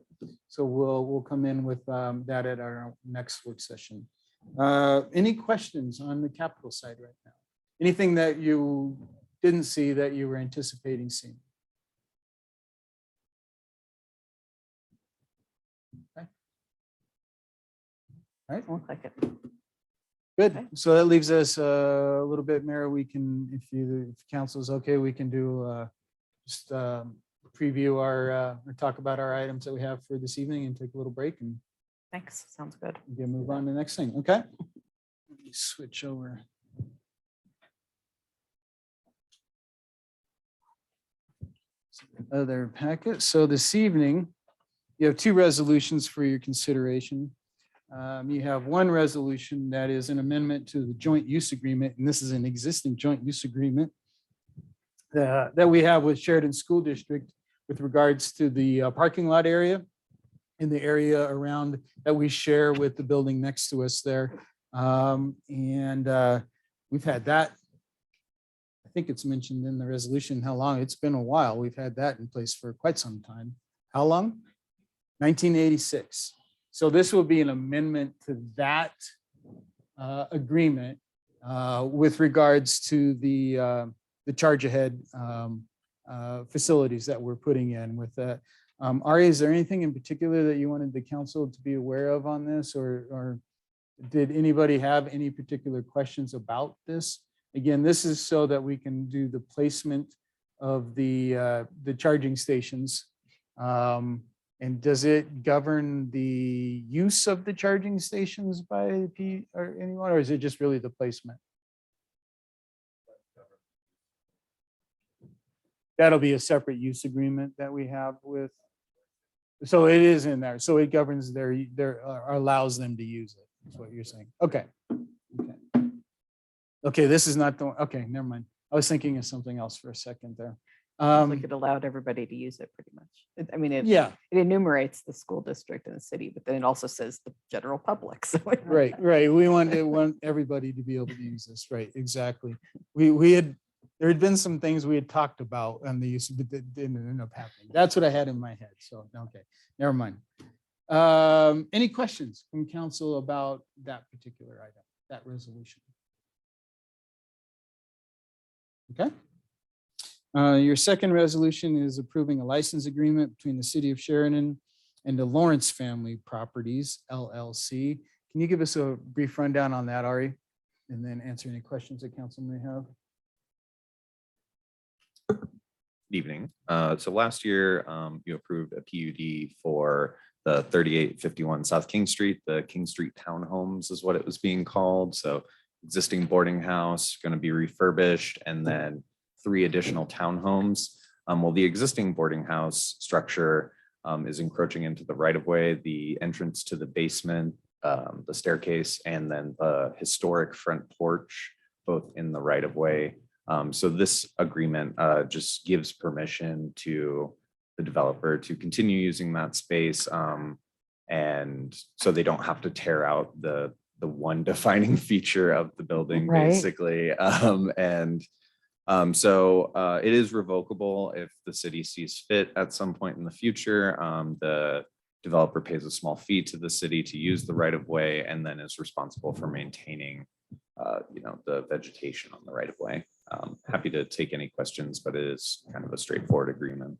So we'll come in with that at our next work session. Any questions on the capital side right now? Anything that you didn't see that you were anticipating seeing? Okay. All right. Look like it. Good. Okay. So that leaves us a little bit, Mayor. We can, if council is okay, we can do just preview or talk about our items that we have for this evening and take a little break and Thanks. Sounds good. move on to the next thing. Okay. Let me switch over. Other packet. So this evening, you have two resolutions for your consideration. You have one resolution that is an amendment to the joint use agreement, and this is an existing joint use agreement that we have with Sheridan School District with regards to the parking lot area in the area around that we share with the building next to us there. And we've had that. I think it's mentioned in the resolution how long. It's been a while. We've had that in place for quite some time. How long? 1986. So this will be an amendment to that agreement with regards to the charge ahead facilities that we're putting in with that. Ari, is there anything in particular that you wanted the council to be aware of on this, or did anybody have any particular questions about this? Again, this is so that we can do the placement of the charging stations And does it govern the use of the charging stations by or anyone, or is it just really the placement? That'll be a separate use agreement that we have with. So it is in there. So it governs allows them to use it. That's what you're saying. Okay. Okay. Okay, this is not the one. Okay, never mind. I was thinking of something else for a second there. Like it allowed everybody to use it pretty much. I mean, Yeah, it enumerates the school district and the city, but then it also says the general public. So right, right. We want everybody to be able to use this, right? Exactly. There had been some things we had talked about and the use, but that didn't end up happening. That's what I had in my head. So, okay, never mind. Any questions from council about that particular item, that resolution? Okay. Your second resolution is approving a license agreement between the city of Sheridan and the Lawrence Family Properties LLC. Can you give us a brief rundown on that, Ari? And then answer any questions that council may have. Evening. So last year, you approved a PUD for the 3851 South King Street. The King Street Townhomes is what it was being called. So existing boarding house going to be refurbished, and then 3 additional townhomes. Well, the existing boarding house structure is encroaching into the right of way, the entrance to the basement, the staircase, and then the historic front porch, both in the right of way. So this agreement just gives permission to the developer to continue using that space. And so they don't have to tear out the one defining feature of the building, Right. basically. So it is revocable if the city sees fit at some point in the future. The developer pays a small fee to the city to use the right of way, and then is responsible for maintaining the vegetation on the right of way. Happy to take any questions, but it is kind of a straightforward agreement.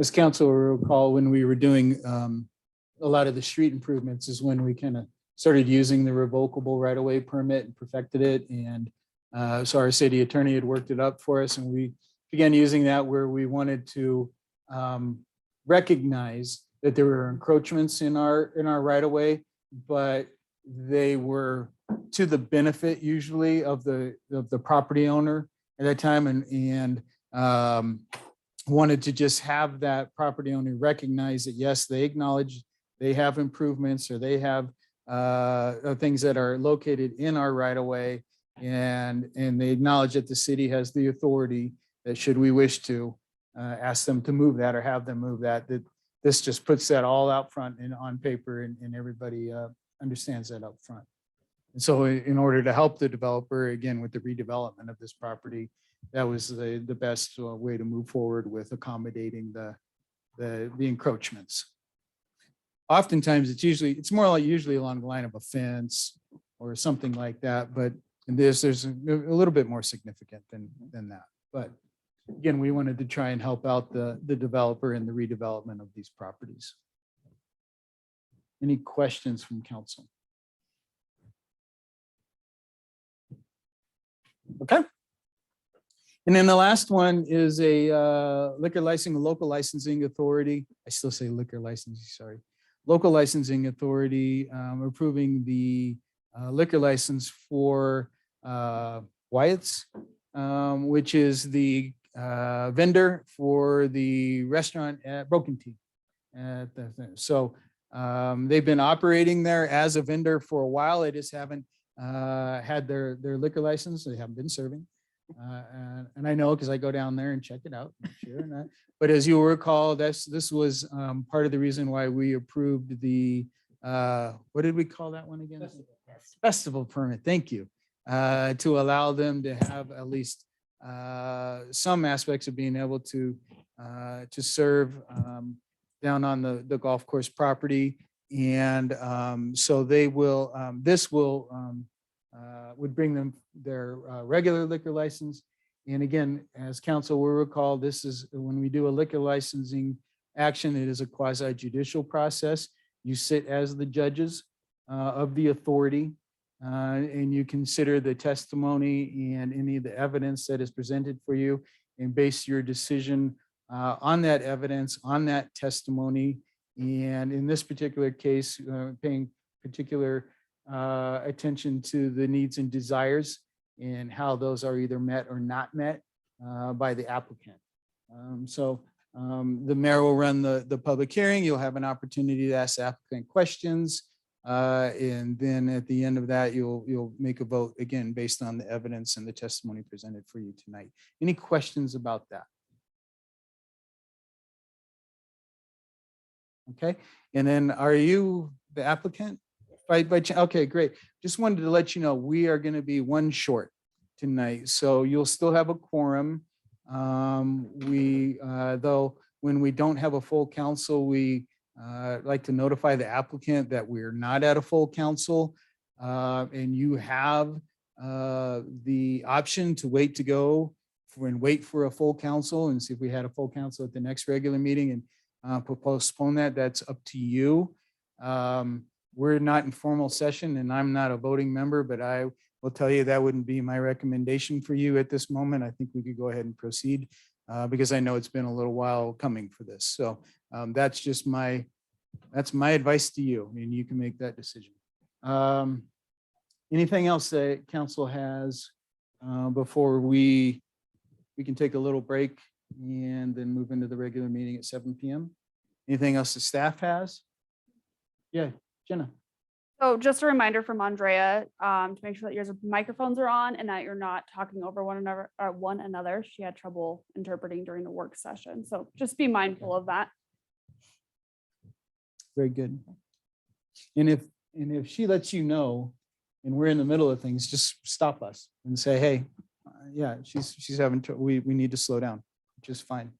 As council will recall, when we were doing a lot of the street improvements is when we kind of started using the revocable right-of-way permit and perfected it. And so our city attorney had worked it up for us, and we began using that where we wanted to recognize that there were encroachments in our right-of-way, but they were to the benefit usually of the property owner at that time, and wanted to just have that property owner recognize that, yes, they acknowledge they have improvements, or they have things that are located in our right of way, and they acknowledge that the city has the authority that, should we wish to, ask them to move that or have them move that, this just puts that all out front and on paper, and everybody understands that up front. And so in order to help the developer, again, with the redevelopment of this property, that was the best way to move forward with accommodating the encroachments. Oftentimes it's more like usually along the line of a fence or something like that, but in this, there's a little bit more significant than that. But again, we wanted to try and help out the developer in the redevelopment of these properties. Any questions from council? Okay. And then the last one is a liquor licensing, local licensing authority. I still say liquor licensing, sorry. Local licensing authority approving the liquor license for Wyatt's, which is the vendor for the restaurant at Broken Tea. So they've been operating there as a vendor for a while. They just haven't had their liquor license. They haven't been serving. And I know because I go down there and check it out. Sure. But as you will recall, this was part of the reason why we approved the, what did we call that one again? Festival permit. Thank you. To allow them to have at least some aspects of being able to serve down on the golf course property. And so they will, this will would bring them their regular liquor license. And again, as council will recall, this is when we do a liquor licensing action, it is a quasi judicial process. You sit as the judges of the authority, and you consider the testimony and any of the evidence that is presented for you, and base your decision on that evidence, on that testimony. And in this particular case, paying particular attention to the needs and desires and how those are either met or not met by the applicant. The mayor will run the public hearing. You'll have an opportunity to ask the applicant questions. And then at the end of that, you'll make a vote again based on the evidence and the testimony presented for you tonight. Any questions about that? Okay, and then are you the applicant? Okay, great. Just wanted to let you know, we are going to be one short tonight, so you'll still have a quorum. Though, when we don't have a full council, we like to notify the applicant that we're not at a full council. And you have the option to wait to go and wait for a full council and see if we had a full council at the next regular meeting and postpone that. That's up to you. We're not in formal session and I'm not a voting member, but I will tell you that wouldn't be my recommendation for you at this moment. I think we could go ahead and proceed because I know it's been a little while coming for this. So that's just that's my advice to you, and you can make that decision. Anything else that council has before we can take a little break and then move into the regular meeting at 7 p.m. Anything else the staff has? Yeah, Jenna. So just a reminder from Andrea to make sure that your microphones are on and that you're not talking over one another. She had trouble interpreting during the work session. So just be mindful of that. Very good. And if she lets you know and we're in the middle of things, just stop us and say, hey, yeah, she's having, we need to slow down, which is fine.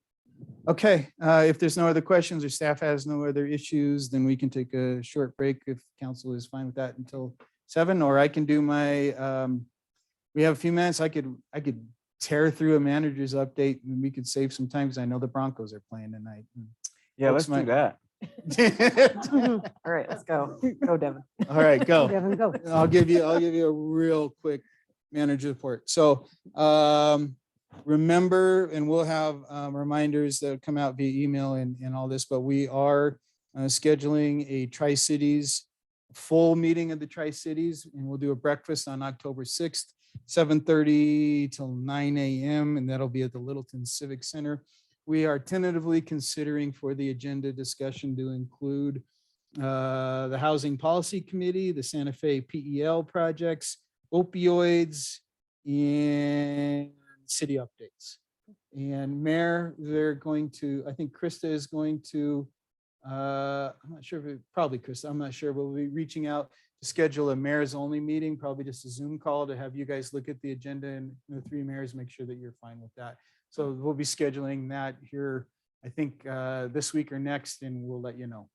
Okay, if there's no other questions or staff has no other issues, then we can take a short break if council is fine with that until 7, or I can do my, we have a few minutes. I could tear through a manager's update and we could save some time because I know the Broncos are playing tonight. Yeah, let's do that. All right, let's go. Go, Devin. All right, go. Devin, go. I'll give you a real quick manager report. So remember, and we'll have reminders that come out via email and all this, but we are scheduling a Tri-Cities full meeting of the Tri-Cities, and we'll do a breakfast on October 6th, 7:30 till 9 a.m. and that'll be at the Littleton Civic Center. We are tentatively considering for the agenda discussion to include the Housing Policy Committee, the Santa Fe PEL projects, opioids, and city updates. And Mayor, they're going to, I think Krista is going to, I'm not sure if probably Krista, I'm not sure, but we'll be reaching out to schedule a mayor's only meeting, probably just a Zoom call to have you guys look at the agenda and the 3 mayors, make sure that you're fine with that. So we'll be scheduling that here, I think this week or next, and we'll let you know.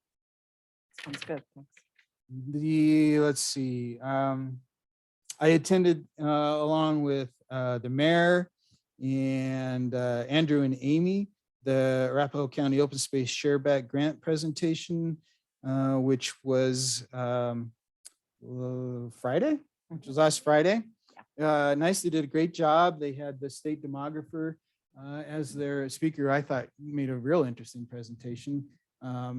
Sounds good. Thanks. Let's see. I attended along with the mayor and Andrew and Amy, the Arapahoe County Open Space Shareback Grant presentation, which was Friday, which was last Friday. Nice, they did a great job. They had the state demographer as their speaker. I thought made a real interesting presentation.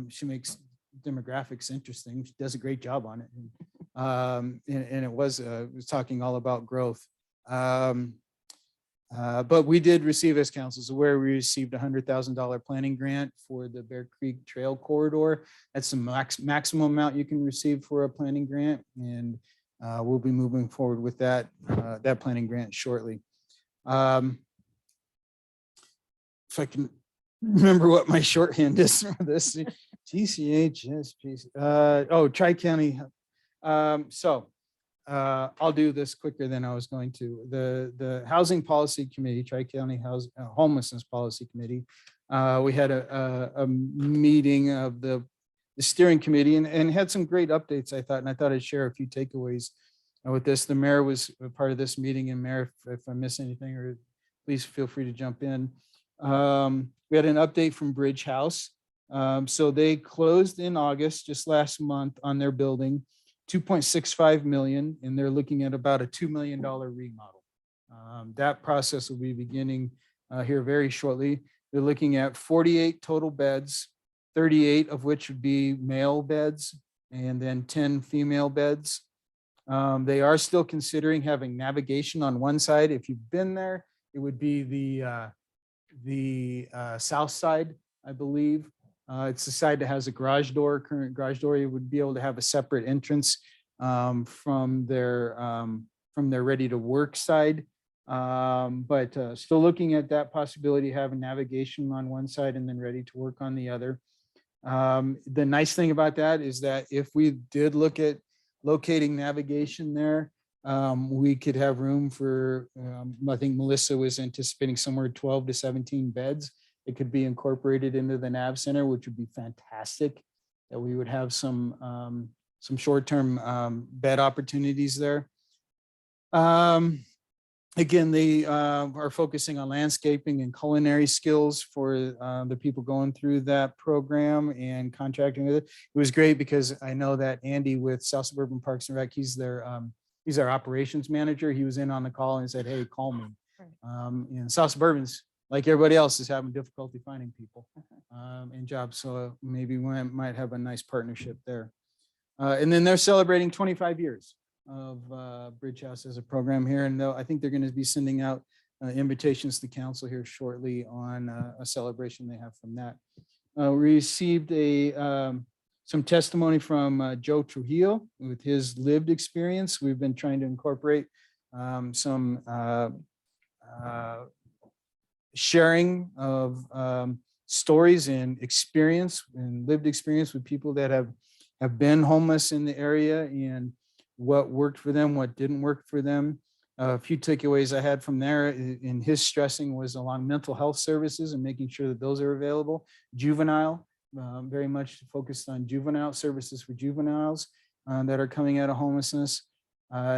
She makes demographics interesting. She does a great job on it. And it was talking all about growth. But we did receive, as council is aware, we received a $100,000 planning grant for the Bear Creek Trail Corridor. That's the maximum amount you can receive for a planning grant. And we'll be moving forward with that planning grant shortly. If I can remember what my shorthand is for this, TCHS, Tri-County. I'll do this quicker than I was going to. The Housing Policy Committee, Tri-County Homelessness Policy Committee, we had a meeting of the steering committee and had some great updates, I thought, and I thought I'd share a few takeaways with this. The mayor was a part of this meeting, and Mayor, if I miss anything, or please feel free to jump in. We had an update from Bridge House. So they closed in August, just last month, on their building, 2.65 million, and they're looking at about a $2 million remodel. That process will be beginning here very shortly. They're looking at 48 total beds, 38 of which would be male beds, and then 10 female beds. They are still considering having navigation on one side. If you've been there, it would be the south side, I believe. It's the side that has a garage door, current garage door. You would be able to have a separate entrance from their ready to work side. But still looking at that possibility, having navigation on one side and then ready to work on the other. The nice thing about that is that if we did look at locating navigation there, we could have room for, I think Melissa was anticipating somewhere 12 to 17 beds. It could be incorporated into the Nav Center, which would be fantastic. That we would have some short-term bed opportunities there. Again, they are focusing on landscaping and culinary skills for the people going through that program and contracting with it. It was great because I know that Andy with South Suburban Parks and Rec, he's our operations manager. He was in on the call and said, "Hey, call me." And South Suburban's, like everybody else, is having difficulty finding people and jobs. So maybe we might have a nice partnership there. And then they're celebrating 25 years of Bridge House as a program here. And I think they're going to be sending out invitations to council here shortly on a celebration they have from that. We received some testimony from Joe Trujillo with his lived experience. We've been trying to incorporate some sharing of stories and experience and lived experience with people that have been homeless in the area and what worked for them, what didn't work for them. A few takeaways I had from there in his stressing was along mental health services and making sure that those are available. Juvenile, very much focused on juvenile services for juveniles that are coming out of homelessness.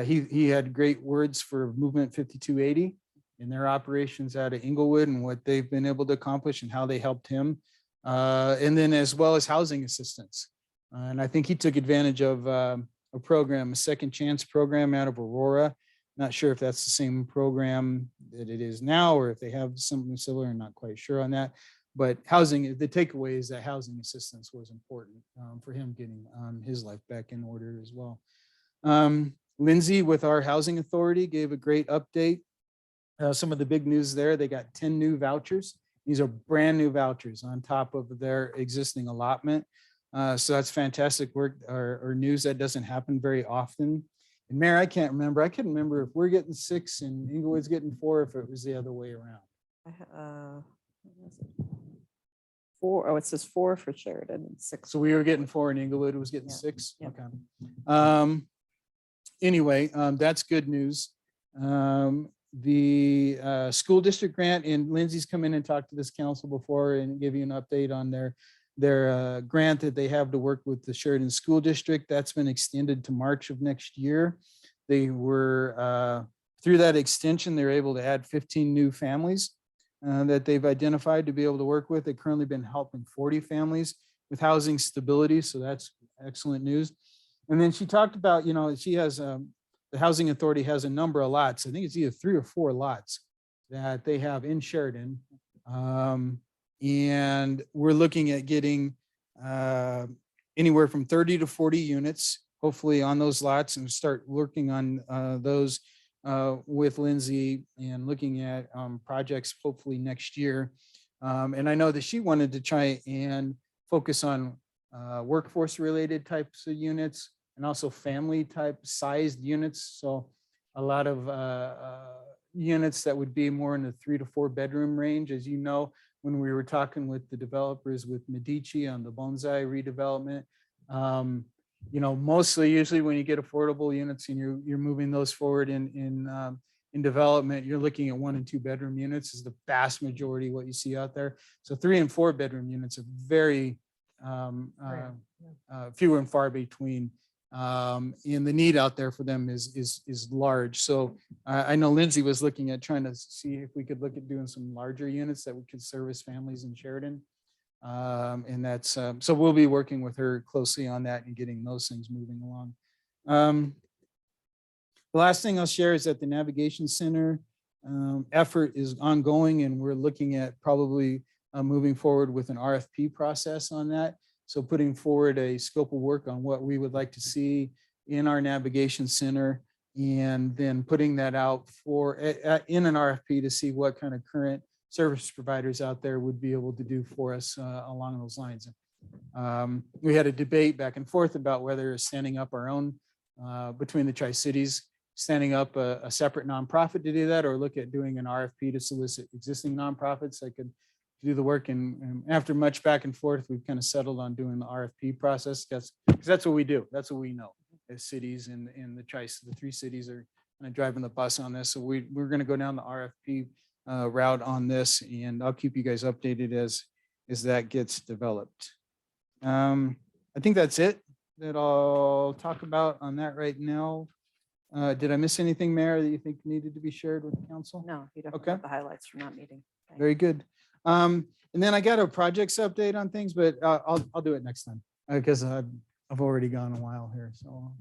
He had great words for Movement 5280 in their operations out of Inglewood and what they've been able to accomplish and how they helped him. And then as well as housing assistance. And I think he took advantage of a program, a second chance program out of Aurora. Not sure if that's the same program that it is now or if they have something similar. I'm not quite sure on that. But housing, the takeaway is that housing assistance was important for him getting his life back in order as well. Lindsay with our housing authority gave a great update. Some of the big news there, they got 10 new vouchers. These are brand new vouchers on top of their existing allotment. So that's fantastic work or news that doesn't happen very often. And Mayor, I can't remember. I couldn't remember if we're getting 6 and Inglewood's getting 4, if it was the other way around. 4. Oh, it says 4 for Sheridan and 6. So we were getting 4 and Inglewood was getting 6. Yeah. Okay. Anyway, that's good news. The school district grant, and Lindsay's come in and talked to this council before and give you an update on their grant that they have to work with the Sheridan School District. That's been extended to March of next year. They were, through that extension, they're able to add 15 new families that they've identified to be able to work with. They've currently been helping 40 families with housing stability. So that's excellent news. And then she talked about, she has, the Housing Authority has a number of lots. I think it's either 3 or 4 lots that they have in Sheridan. And we're looking at getting anywhere from 30 to 40 units, hopefully on those lots, and start working on those with Lindsay and looking at projects hopefully next year. And I know that she wanted to try and focus on workforce related types of units and also family type sized units. So a lot of units that would be more in the 3 to 4 bedroom range. As you know, when we were talking with the developers with Medici on the Bonsai redevelopment, mostly usually when you get affordable units and you're moving those forward in development, you're looking at 1 and 2 bedroom units is the vast majority what you see out there. So 3 and 4 bedroom units are very fewer and far between. And the need out there for them is large. So I know Lindsay was looking at trying to see if we could look at doing some larger units that we could service families in Sheridan. And that's, so we'll be working with her closely on that and getting those things moving along. The last thing I'll share is that the Navigation Center effort is ongoing, and we're looking at probably moving forward with an RFP process on that. So putting forward a scope of work on what we would like to see in our navigation center, and then putting that out for in an RFP to see what kind of current service providers out there would be able to do for us along those lines. We had a debate back and forth about whether standing up our own between the Tri-Cities, standing up a separate nonprofit to do that, or look at doing an RFP to solicit existing nonprofits that could do the work. And after much back and forth, we've kind of settled on doing the RFP process. Because that's what we do. That's what we know as cities in the the 3 cities are kind of driving the bus on this. So we're going to go down the RFP route on this, and I'll keep you guys updated as that gets developed. I think that's it that I'll talk about on that right now. Did I miss anything, Mayor, that you think needed to be shared with the council? No, you don't Okay. have the highlights from that meeting. Okay. Very good. And then I got a projects update on things, but I'll do it next time because I've already gone a while here. So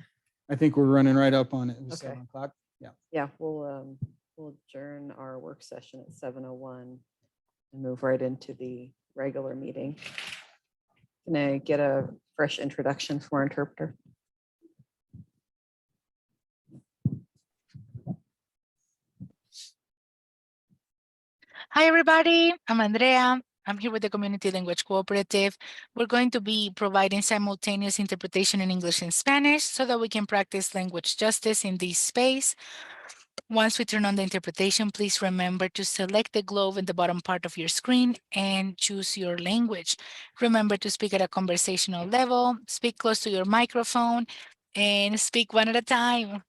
I think we're running right up on it. It was Okay. 7 o'clock. Yeah. Yeah, we'll adjourn our work session at 7:01 and move right into the regular meeting. Can I get a fresh introduction for our interpreter? Hi, everybody. I'm Andrea. I'm here with the Community Language Cooperative. We're going to be providing simultaneous interpretation in English and Spanish so that we can practice language justice in this space. Once we turn on the interpretation, please remember to select the globe in the bottom part of your screen and choose your language. Remember to speak at a conversational level, speak close to your microphone, and speak one at a time.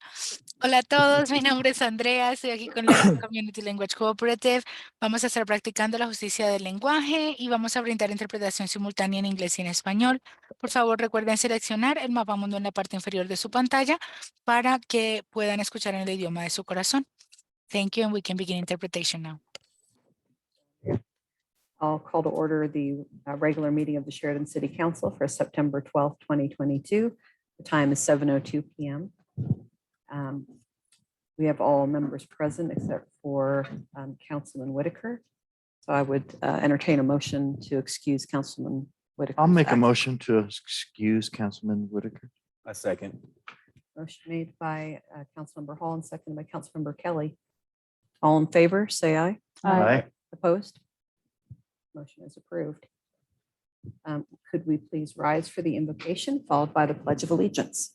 Hola a todos, mi nombre es Andrea, estoy aquí con la Community Language Cooperative. Vamos a estar practicando la justicia del lenguaje y vamos a brindar interpretación simultánea en inglés y en español. Por favor, recuerden seleccionar el mapa mundo en la parte inferior de su pantalla para que puedan escuchar en el idioma de su corazón. Thank you, and we can begin interpretation now. I'll call to order the regular meeting of the Sheridan City Council for September 12th, 2022. The time is 7:02 p.m. We have all members present except for Councilman Whitaker. So I would entertain a motion to excuse Councilman Whitaker. I'll make a motion to excuse Councilman Whitaker. A second. Motion made by Councilmember Hall and seconded by Councilmember Kelly. All in favor, say aye. Aye. Opposed? Motion is approved. Could we please rise for the invocation followed by the Pledge of Allegiance?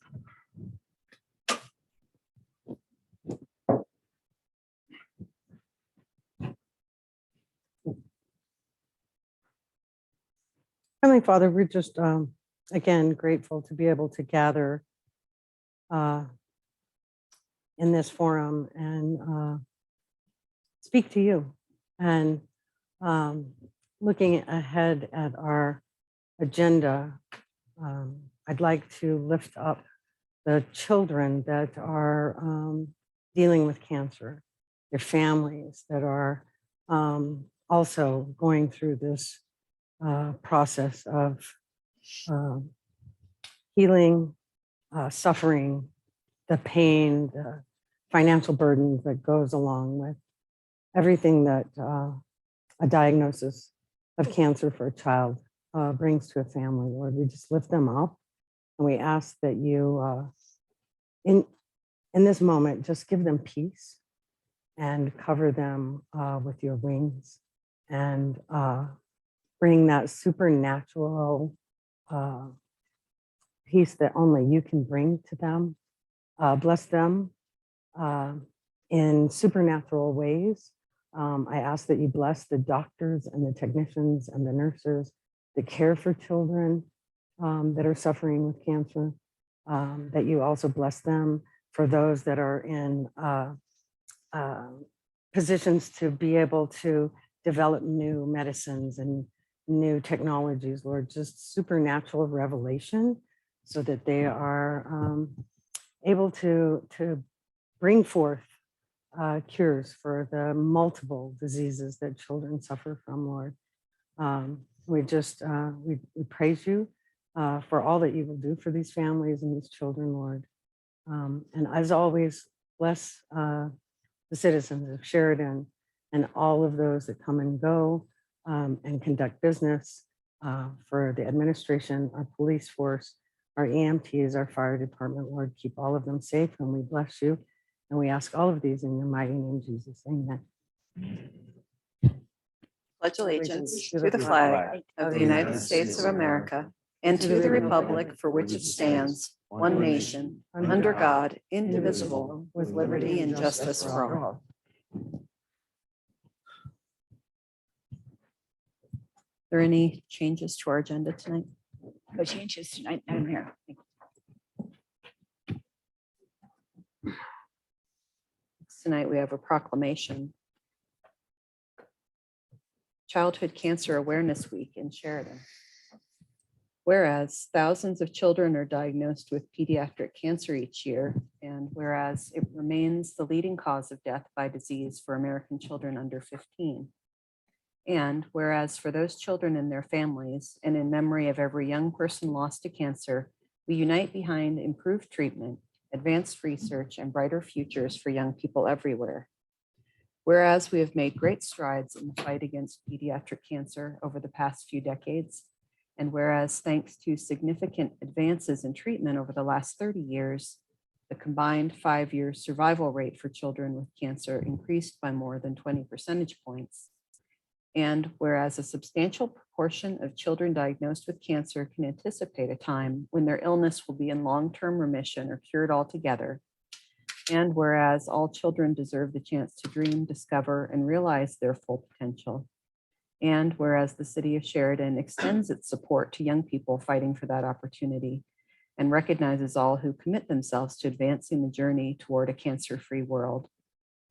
Heavenly Father, we're just, again, grateful to be able to gather in this forum and speak to you. And looking ahead at our agenda, I'd like to lift up the children that are dealing with cancer, their families that are also going through this process of healing, suffering, the pain, the financial burden that goes along with everything that a diagnosis of cancer for a child brings to a family. Lord, we just lift them up and we ask that you, in this moment, just give them peace and cover them with your wings and bring that supernatural peace that only you can bring to them. Bless them in supernatural ways. I ask that you bless the doctors and the technicians and the nurses that care for children that are suffering with cancer, that you also bless them for those that are in positions to be able to develop new medicines and new technologies, Lord, just supernatural revelation so that they are able to bring forth cures for the multiple diseases that children suffer from, Lord. We just, we praise you for all that you will do for these families and these children, Lord. And as always, bless the citizens of Sheridan and all of those that come and go, and conduct business for the administration, our police force, our EMTs, our fire department. Lord, keep all of them safe, and we bless you. And we ask all of these in your mighty name, Jesus. Amen. Pledge allegiance to the flag of the United States of America and to the republic for which it stands, one nation, under God, indivisible, with liberty and justice for all. Are there any changes to our agenda tonight? No changes tonight, Madam Mayor. Tonight, we have a proclamation. Childhood Cancer Awareness Week in Sheridan. Whereas thousands of children are diagnosed with pediatric cancer each year, and whereas it remains the leading cause of death by disease for American children under 15. And whereas for those children and their families, and in memory of every young person lost to cancer, we unite behind improved treatment, advanced research, and brighter futures for young people everywhere. Whereas we have made great strides in the fight against pediatric cancer over the past few decades, and whereas thanks to significant advances in treatment over the last 30 years, the combined 5-year survival rate for children with cancer increased by more than 20 percentage points. And whereas a substantial proportion of children diagnosed with cancer can anticipate a time when their illness will be in long-term remission or cured altogether. And whereas all children deserve the chance to dream, discover, and realize their full potential. And whereas the city of Sheridan extends its support to young people fighting for that opportunity and recognizes all who commit themselves to advancing the journey toward a cancer-free world.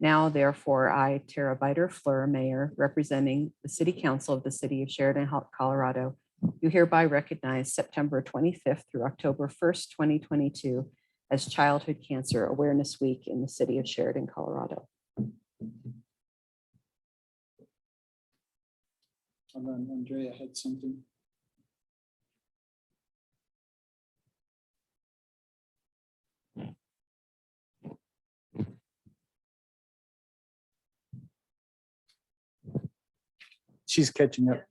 Now, therefore, I, Tara Biter-Fleur, Mayor, representing the City Council of the City of Sheridan, Colorado, do hereby recognize September 25th through October 1st, 2022 as Childhood Cancer Awareness Week in the City of Sheridan, Colorado. Hold on, Andrea had something. She's catching up.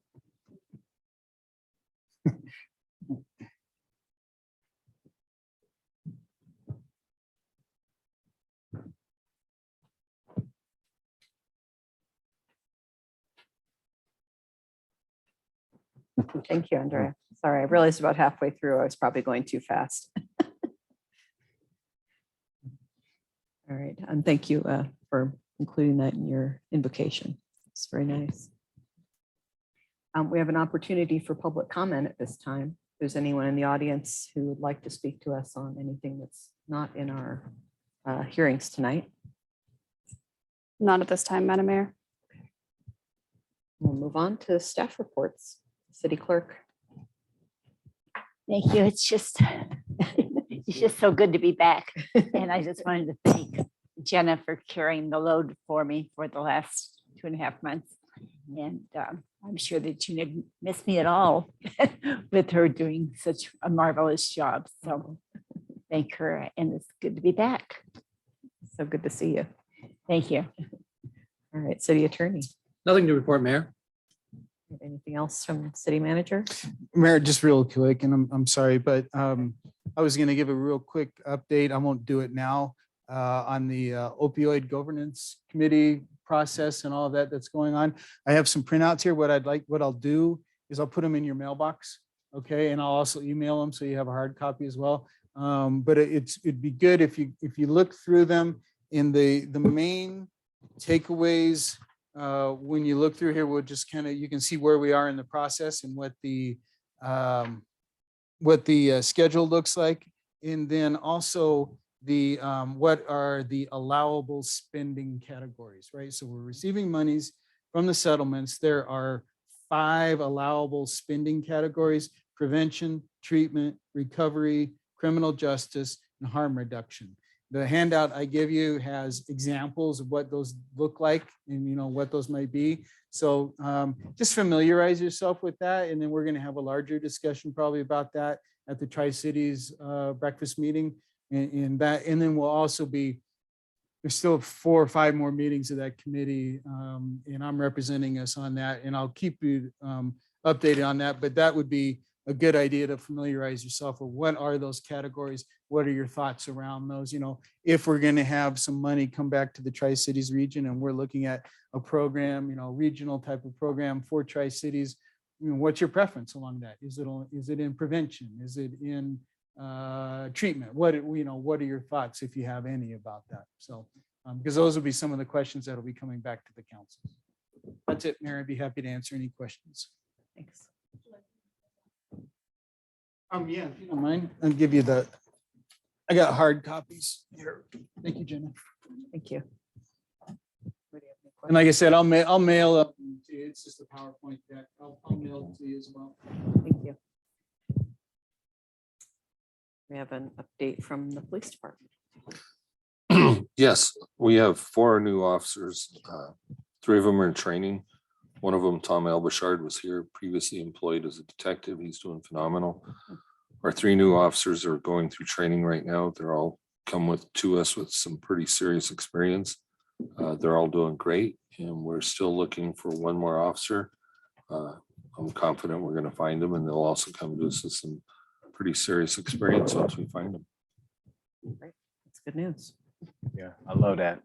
Thank you, Andrea. Sorry, I realized about halfway through I was probably going too fast. All right, and thank you for including that in your invocation. It's very nice. We have an opportunity for public comment at this time. If there's anyone in the audience who would like to speak to us on anything that's not in our hearings tonight, Not at this time, Madam Mayor. we'll move on to staff reports. City Clerk. Thank you. It's just so good to be back. And I just wanted to thank Jenna for carrying the load for me for the last 2.5 months. And I'm sure that you didn't miss me at all with her doing such a marvelous job. So thank her, and it's good to be back. So good to see you. Thank you. All right, City Attorney. Nothing to report, Mayor. Anything else from City Manager? Mayor, just real quick, and I'm sorry, but I was going to give a real quick update. I won't do it now on the opioid governance committee process and all of that that's going on. I have some printouts here. What I'll do is I'll put them in your mailbox, okay, and I'll also email them so you have a hard copy as well. But it'd be good if you look through them in the main takeaways. When you look through here, we'll just kind of, you can see where we are in the process and what the schedule looks like. And then also the what are the allowable spending categories, right? So we're receiving monies from the settlements. There are 5 allowable spending categories: prevention, treatment, recovery, criminal justice, and harm reduction. The handout I give you has examples of what those look like and what those might be. So just familiarize yourself with that. And then we're going to have a larger discussion probably about that at the Tri-Cities breakfast meeting and then we'll also be there's still 4 or 5 more meetings of that committee, and I'm representing us on that, and I'll keep you updated on that, but that would be a good idea to familiarize yourself with what are those categories? What are your thoughts around those? You know, if we're going to have some money come back to the Tri-Cities region and we're looking at a program, you know, regional type of program for Tri-Cities, you know, what's your preference along that? Is it in prevention? Is it in treatment? What are your thoughts, if you have any, about that? So, because those will be some of the questions that will be coming back to the council. That's it, Mayor. I'd be happy to answer any questions. Thanks. Yeah, if you don't mind, I'll give you I got hard copies here. Thank you, Jenna. Thank you. And like I said, I'll mail up to you. It's just a PowerPoint deck. I'll mail it to you as well. Thank you. We have an update from the police department. Yes, we have 4 new officers. 3 of them are in training. One of them, Tom Albashard, was here previously employed as a detective. He's doing phenomenal. Our 3 new officers are going through training right now. They're all come to us with some pretty serious experience. They're all doing great, and we're still looking for 1 more officer. I'm confident we're going to find them, and they'll also come to us with some pretty serious experience once we find them. Right. That's good news. Yeah, I love that.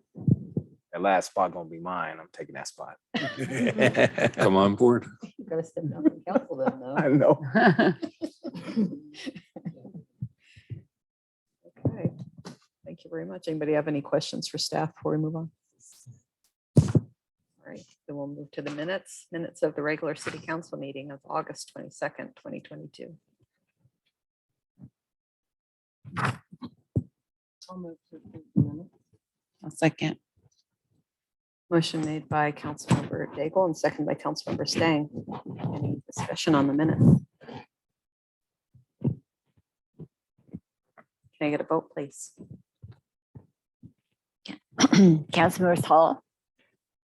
That last spot gonna be mine. I'm taking that spot. Come on board. You gotta step down from council then, though. I know. Okay, thank you very much. Anybody have any questions for staff before we move on? All right, then we'll move to the minutes of the regular city council meeting of August 22nd, 2022. I'll move to approve the minutes. A second. Motion made by Councilmember Daigle and seconded by Councilmember Stang. Any discussion on the minutes? Can I get a vote, please? Councilmembers Hall,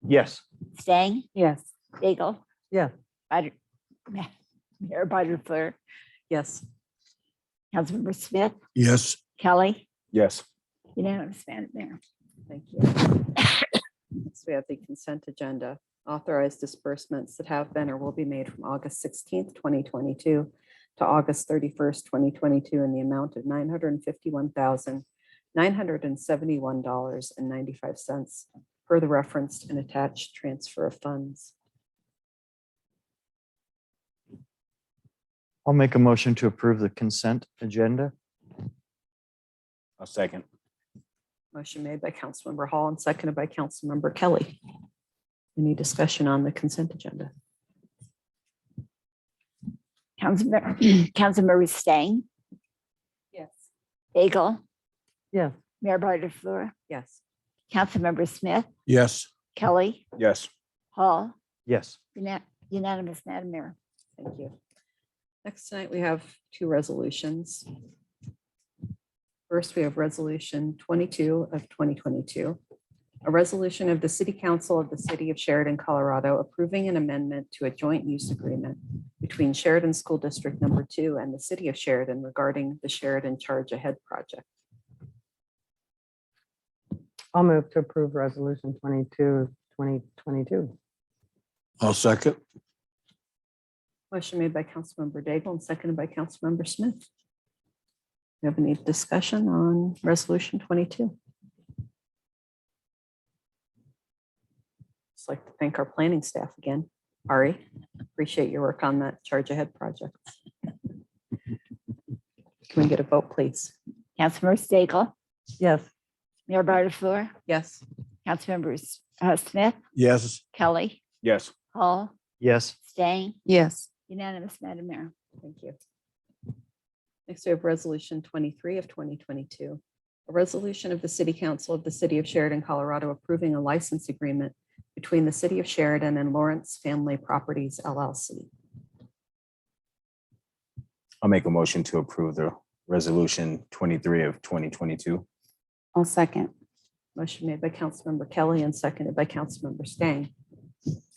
Yes. Stang, Yes. Daigle, Yeah, Mayor Butterfur, Yes. Councilmember Smith, Yes. Kelly, Yes. unanimous, Madam Mayor. Thank you. Next, we have the consent agenda. Authorized disbursements that have been or will be made from August 16th, 2022 to August 31st, 2022 in the amount of $951,971.95 per the referenced and attached transfer of funds. I'll make a motion to approve the consent agenda. A second. Motion made by Councilmember Hall and seconded by Councilmember Kelly. Any discussion on the consent agenda? Councilmember Stang, Yes. Daigle, yeah, Mayor Butterfur, Yes. Councilmember Smith, Yes. Kelly, Yes. Hall, Yes. unanimous, Madam Mayor. Thank you. Next tonight, we have 2 resolutions. First, we have Resolution 22 of 2022. A resolution of the City Council of the City of Sheridan, Colorado, approving an amendment to a joint use agreement between Sheridan School District Number 2 and the City of Sheridan regarding the Sheridan Charge Ahead project. I'll move to approve resolution 22, 2022. I'll second. Motion made by Councilmember Daigle and seconded by Councilmember Smith. Do you have any discussion on Resolution 22? Just like to thank our planning staff again. Ari, appreciate your work on that Charge Ahead project. Can we get a vote, please? Councilmember Daigle, Yes, Mayor Butterfur, Yes. Councilmembers Smith, Yes. Kelly, Yes. Hall, Yes. Stang, Yes. unanimous, Madam Mayor. Thank you. Next, we have Resolution 23 of 2022. A resolution of the City Council of the City of Sheridan, Colorado, approving a license agreement between the City of Sheridan and Lawrence Family Properties LLC. I'll make a motion to approve the resolution 23 of 2022. I'll second. Motion made by Councilmember Kelly and seconded by Councilmember Stang.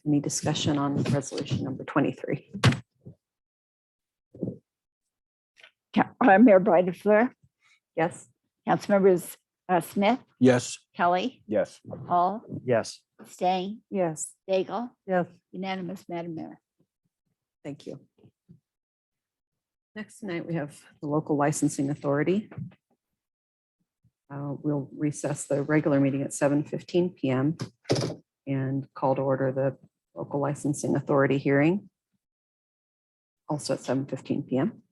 Any discussion on resolution number 23? Mayor Butterfur, Yes. Councilmembers Smith, Yes. Kelly, Yes. Hall, Yes. Stang, Yes. Daigle, Yes. unanimous, Madam Mayor. Thank you. Next tonight, we have the local licensing authority. We'll recess the regular meeting at 7:15 PM and call to order the local licensing authority hearing. Also at 7:15 PM.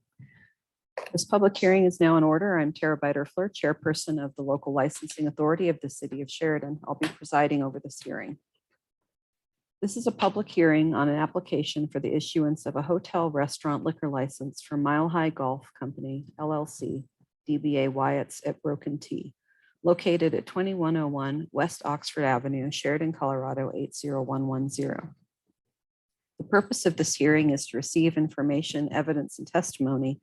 This public hearing is now in order. I'm Tara Biter-Fleur, chairperson of the local licensing authority of the city of Sheridan. I'll be presiding over this hearing. This is a public hearing on an application for the issuance of a hotel restaurant liquor license for Mile High Golf Company LLC, DBA Wyatt's at Broken T, located at 2101 West Oxford Avenue, Sheridan, Colorado 80110. The purpose of this hearing is to receive information, evidence, and testimony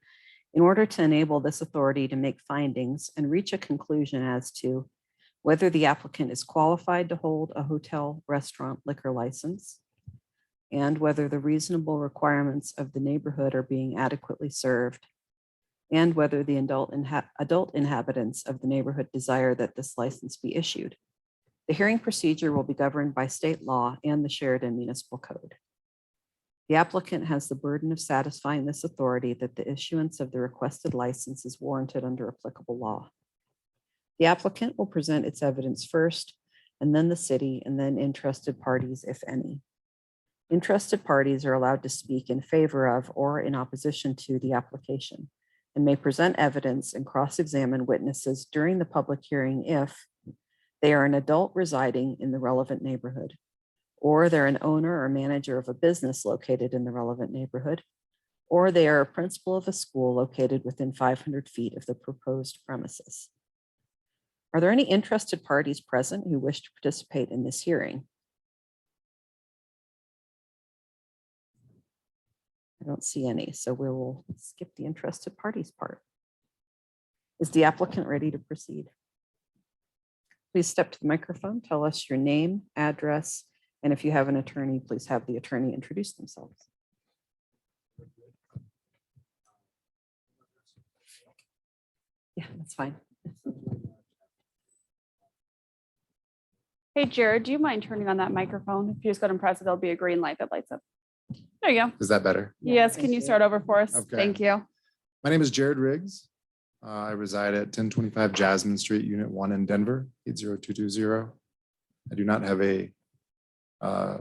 in order to enable this authority to make findings and reach a conclusion as to whether the applicant is qualified to hold a hotel restaurant liquor license, and whether the reasonable requirements of the neighborhood are being adequately served, and whether the adult inhabitants of the neighborhood desire that this license be issued. The hearing procedure will be governed by state law and the Sheridan Municipal Code. The applicant has the burden of satisfying this authority that the issuance of the requested license is warranted under applicable law. The applicant will present its evidence first, and then the city, and then interested parties, if any. Interested parties are allowed to speak in favor of or in opposition to the application and may present evidence and cross-examine witnesses during the public hearing if they are an adult residing in the relevant neighborhood, or they're an owner or manager of a business located in the relevant neighborhood, or they are a principal of a school located within 500 feet of the proposed premises. Are there any interested parties present who wish to participate in this hearing? I don't see any, so we will skip the interested parties part. Is the applicant ready to proceed? Please step to the microphone, tell us your name, address, and if you have an attorney, please have the attorney introduce themselves. Yeah, that's fine. Hey, Jared, do you mind turning on that microphone? If you just go to press it, there'll be a green light that lights up. There you go. Is that better? Yes, thank can you you. start over for us? Okay. Thank you. My name is Jared Riggs. I reside at 1025 Jasmine Street, Unit 1 in Denver, 80220. I do not have a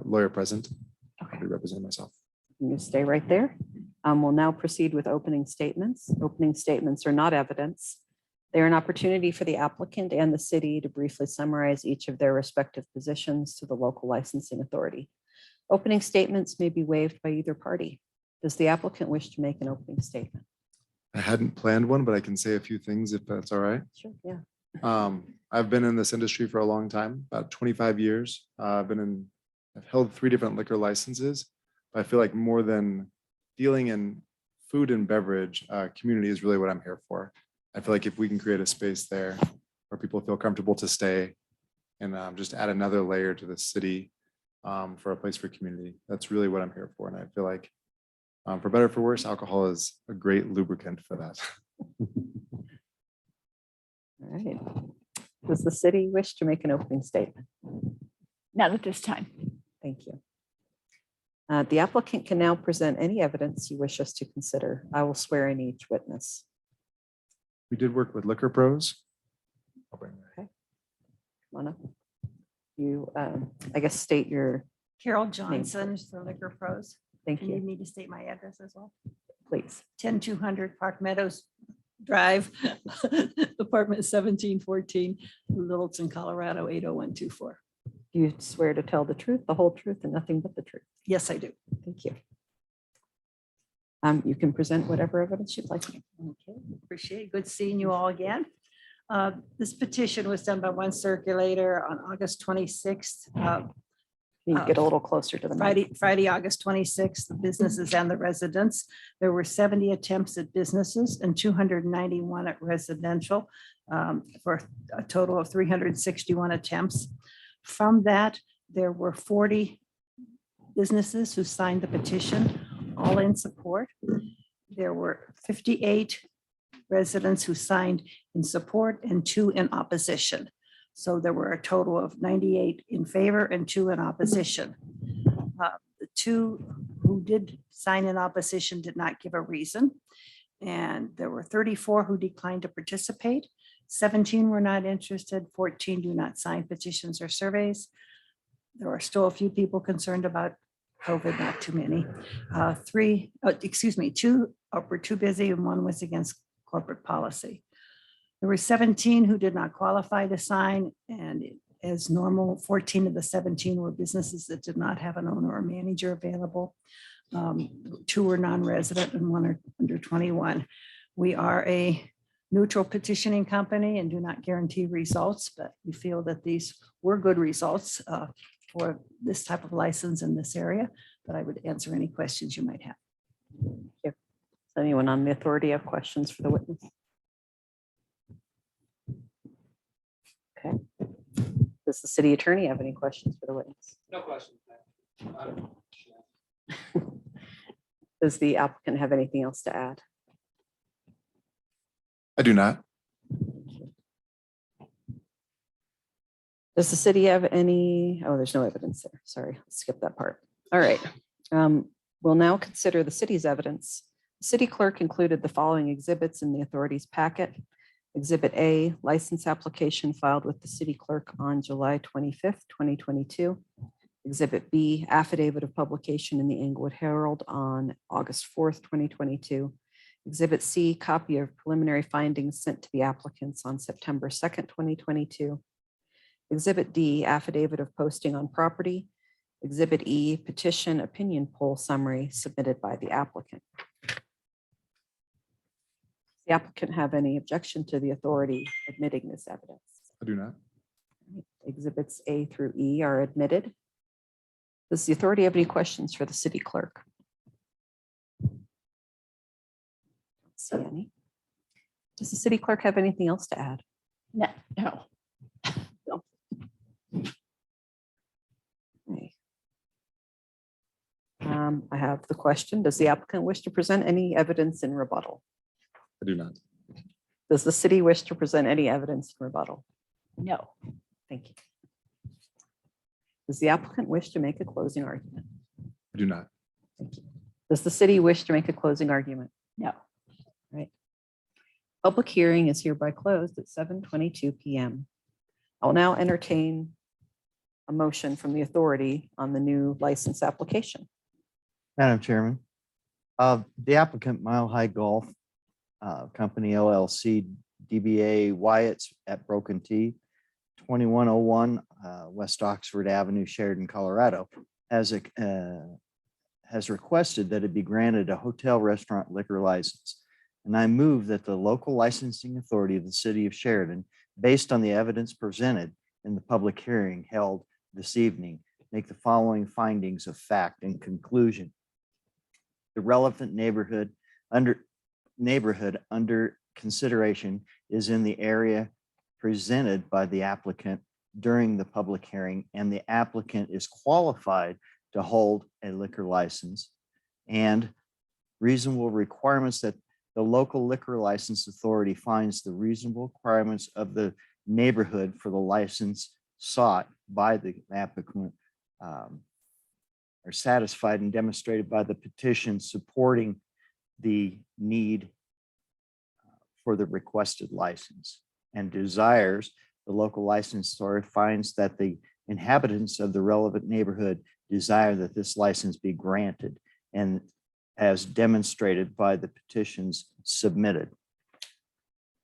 lawyer present. I'll be representing myself. You stay right there. We'll now proceed with opening statements. Opening statements are not evidence. They are an opportunity for the applicant and the city to briefly summarize each of their respective positions to the local licensing authority. Opening statements may be waived by either party. Does the applicant wish to make an opening statement? I hadn't planned one, but I can say a few things if that's all right. Sure, yeah. I've been in this industry for a long time, about 25 years. I've held 3 different liquor licenses. I feel like more than dealing in food and beverage, community is really what I'm here for. I feel like if we can create a space there where people feel comfortable to stay and just add another layer to the city for a place for community, that's really what I'm here for. And I feel like for better or for worse, alcohol is a great lubricant for that. All right. Does the city wish to make an opening statement? Not at this time. Thank you. The applicant can now present any evidence you wish us to consider. I will swear in each witness. We did work with Liquor Pros. I'll bring that. Come on up. You, I guess, state your, Carol Johnson, the Liquor Pros. thank You need you, me to state my address as well. please. 10200 Park Meadows Drive, apartment 1714, Littleton, Colorado 80124. Do you swear to tell the truth, the whole truth, and nothing but the truth? Yes, I do. Thank you. You can present whatever evidence you'd like. Okay, appreciate it. Good seeing you all again. This petition was done by one circulator on August 26th. Can you get a little closer to the mic? Friday, August 26th, the businesses and the residents. There were 70 attempts at businesses and 291 at residential for a total of 361 attempts. From that, there were 40 businesses who signed the petition, all in support. There were 58 residents who signed in support and 2 in opposition. So there were a total of 98 in favor and 2 in opposition. The 2 who did sign in opposition did not give a reason. And there were 34 who declined to participate. 17 were not interested, 14 do not sign petitions or surveys. There are still a few people concerned about COVID, not too many. 2 were too busy and 1 was against corporate policy. There were 17 who did not qualify to sign, and as normal, 14 of the 17 were businesses that did not have an owner or manager available. 2 were non-resident and 1 are under 21. We are a neutral petitioning company and do not guarantee results, but we feel that these were good results for this type of license in this area, but I would answer any questions you might have. Does anyone on the authority have questions for the witness? Okay. Does the city attorney have any questions for the witness? No questions. Does the applicant have anything else to add? I do not. Does the city have any, oh, there's no evidence there. Sorry, let's skip that part. All right. We'll now consider the city's evidence. The city clerk included the following exhibits in the authority's packet. Exhibit A, license application filed with the city clerk on July 25th, 2022. Exhibit B, affidavit of publication in the Englewood Herald on August 4th, 2022. Exhibit C, copy of preliminary findings sent to the applicants on September 2nd, 2022. Exhibit D, affidavit of posting on property. Exhibit E, petition opinion poll summary submitted by the applicant. Does the applicant have any objection to the authority admitting this evidence? I do not. Exhibits A through E are admitted. Does the authority have any questions for the city clerk? See any? Does the city clerk have anything else to add? No. No. Okay. I have the question. Does the applicant wish to present any evidence in rebuttal? I do not. Does the city wish to present any evidence in rebuttal? No. Thank you. Does the applicant wish to make a closing argument? I do not. Thank you. Does the city wish to make a closing argument? No. Right. Public hearing is hereby closed at 7:22 p.m. I will now entertain a motion from the authority on the new license application. Madam Chairman, the applicant Mile High Golf Company LLC, DBA Wyatt's at Broken T, 2101 West Oxford Avenue, Sheridan, Colorado, has requested that it be granted a hotel restaurant liquor license. And I move that the local licensing authority of the city of Sheridan, based on the evidence presented in the public hearing held this evening, make the following findings of fact and conclusion. The relevant neighborhood under consideration is in the area presented by the applicant during the public hearing, and the applicant is qualified to hold a liquor license, and reasonable requirements that the local liquor license authority finds the reasonable requirements of the neighborhood for the license sought by the applicant are satisfied and demonstrated by the petition supporting the need for the requested license, and desires the local license authority finds that the inhabitants of the relevant neighborhood desire that this license be granted, and as demonstrated by the petitions submitted.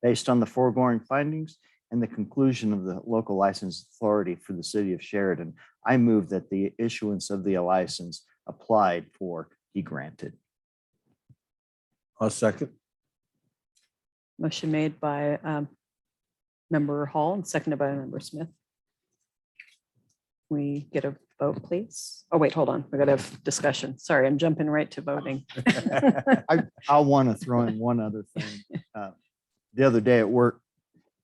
Based on the foregoing findings and the conclusion of the local license authority for the city of Sheridan, I move that the issuance of the license applied for be granted. I'll second. Motion made by Member Hall and seconded by Member Smith. We get a vote, please. Oh, wait, hold on. We got to have discussion. Sorry, I'm jumping right to voting. I want to throw in one other thing. The other day at work,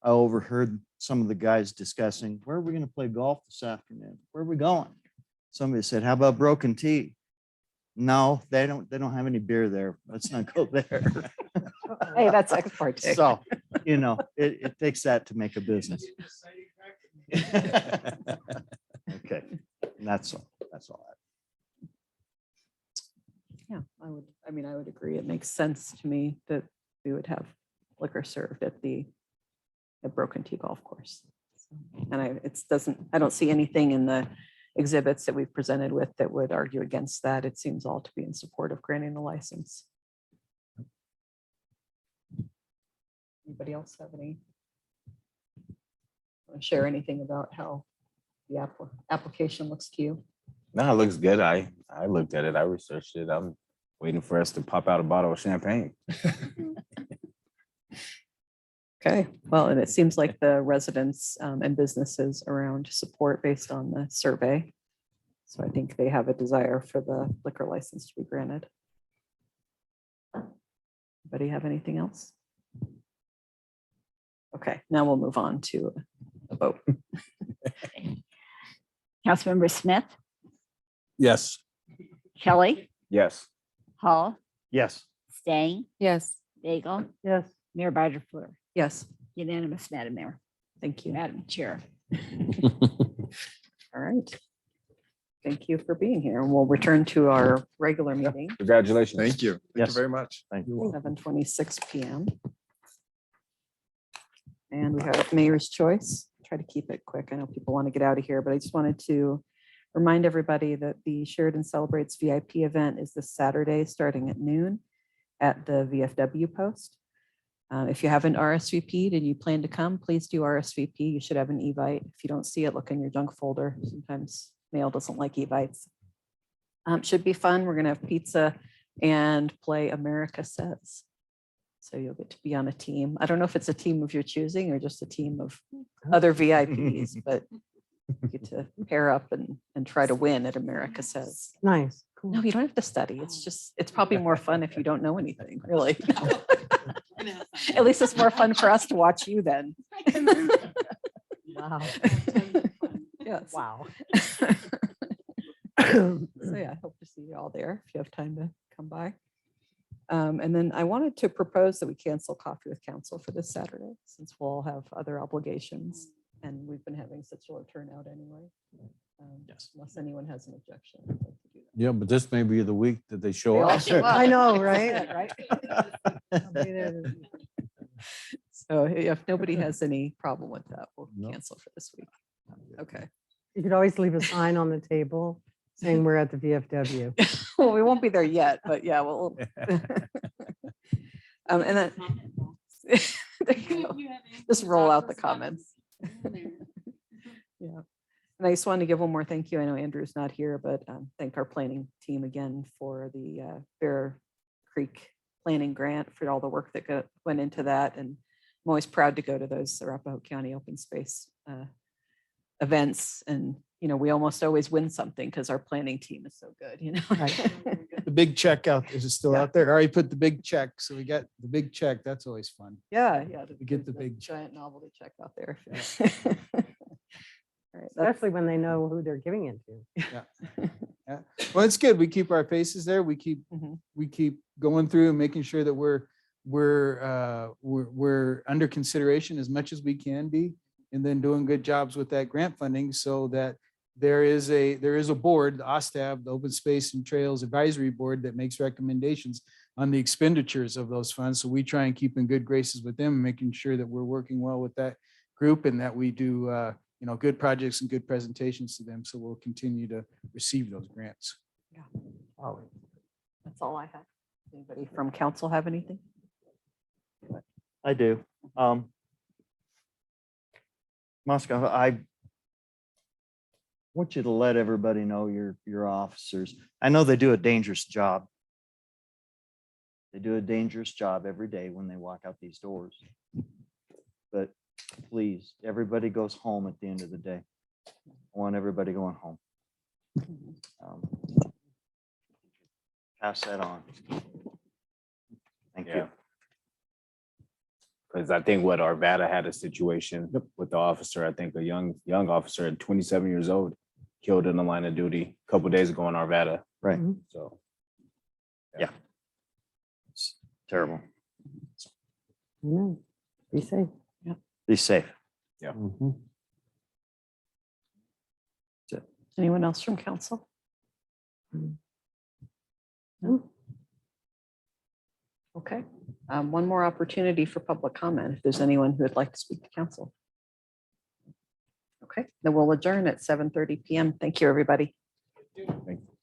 I overheard some of the guys discussing, where are we going to play golf this afternoon? Where are we going? Somebody said, how about Broken T? No, they don't have any beer there. Let's not go there. Hey, that's ex parte. So, you know, it takes that to make a business. Okay, and that's all. Yeah, I would agree. It makes sense to me that we would have liquor served at Broken Tea Golf Course. And I don't see anything in the exhibits that we've presented with that would argue against that. It seems all to be in support of granting the license. Anybody else have any? Want to share anything about how the application looks to you? No, it looks good. I looked at it. I researched it. I'm waiting for us to pop out a bottle of champagne. Okay, well, and it seems like the residents and businesses around support based on the survey. So I think they have a desire for the liquor license to be granted. Anybody have anything else? Okay, now we'll move on to a vote. Councilmember Smith, Yes. Kelly, Yes. Hall, Yes. Stang, Yes. Bagel, Yes. Mayor Barger Fleur. Yes, Unanimous, Madam Mayor, thank you. Madam Chair. All right. Thank you for being here. And we'll return to our regular meeting, Congratulations. Thank you. Thank Yes. you very much. Thank you. 7:26 PM. And we have Mayor's Choice. Try to keep it quick. I know people want to get out of here, but I just wanted to remind everybody that the Sheridan Celebrates VIP event is this Saturday, starting at noon at the VFW post. If you haven't RSVP'd and you plan to come, please do RSVP. You should have an Evite. If you don't see it, look in your junk folder. Sometimes mail doesn't like Evites. Should be fun. We're gonna have pizza and play America Says. So you'll get to be on a team. I don't know if it's a team of your choosing or just a team of other VIPs, but you get to pair up and try to win at America Says. Nice. No, Cool. you don't have to study. It's probably more fun if you don't know anything, really. At least it's more fun for us to watch you then. Wow. Yes. Wow. So yeah, I hope to see you all there if you have time to come by. And then I wanted to propose that we cancel Coffee with Council for this Saturday, since we'll all have other obligations and we've been having such a low turnout anyway. Yes. Unless anyone has an objection. I'd like to do that. Yeah, but this may be the week that they show They all up. show up. I know, That's right? it, I'll be there to- So if nobody has any problem with that, we'll No. cancel for this week. Okay. You could always leave a sign on the table saying we're at the VFW. Well, we won't be there yet, but yeah, we'll. And then. There you go. Just roll out the comments. Yeah. And I just wanted to give one more thank you. I know Andrew's not here, but thank our planning team again for the Bear Creek Planning Grant for all the work that went into that. And I'm always proud to go to those Arapahoe County open space events. And, you know, we almost always win something because our planning team is so good, you know. The big check out, is it still Yeah. out there? Already put the big check. So we got the big check. That's always fun. Yeah, yeah. We get the big giant novelty check out there. All right, Especially when they know who they're giving it to. Yeah. Well, it's good. We keep our faces there. We keep Mhm. going through and making sure that we're under consideration as much as we can be, and then doing good jobs with that grant funding so that there is a board, the OSTAB, the Open Space and Trails Advisory Board, that makes recommendations on the expenditures of those funds. So we try and keep in good graces with them, making sure that we're working well with that group and that we do good projects and good presentations to them. So we'll continue to receive those grants. That's all I have. Anybody from council have anything? I do. Moscow, I want you to let everybody know your officers. I know they do a dangerous job. They do a dangerous job every day when they walk out these doors. But please, everybody goes home at the end of the day. I want everybody going home. Pass that on. Thank you. Because I think what Arvada had a situation with the officer, I think a young officer at 27 years old killed in the line of duty a couple days ago in Arvada. Right. So Yeah. It's terrible. Amen. Be safe. Be safe. Anyone else from council? No? Okay, one more opportunity for public comment if there's anyone who would like to speak to council. Okay, then we'll adjourn at 7:30 PM. Thank you, everybody. Thank you.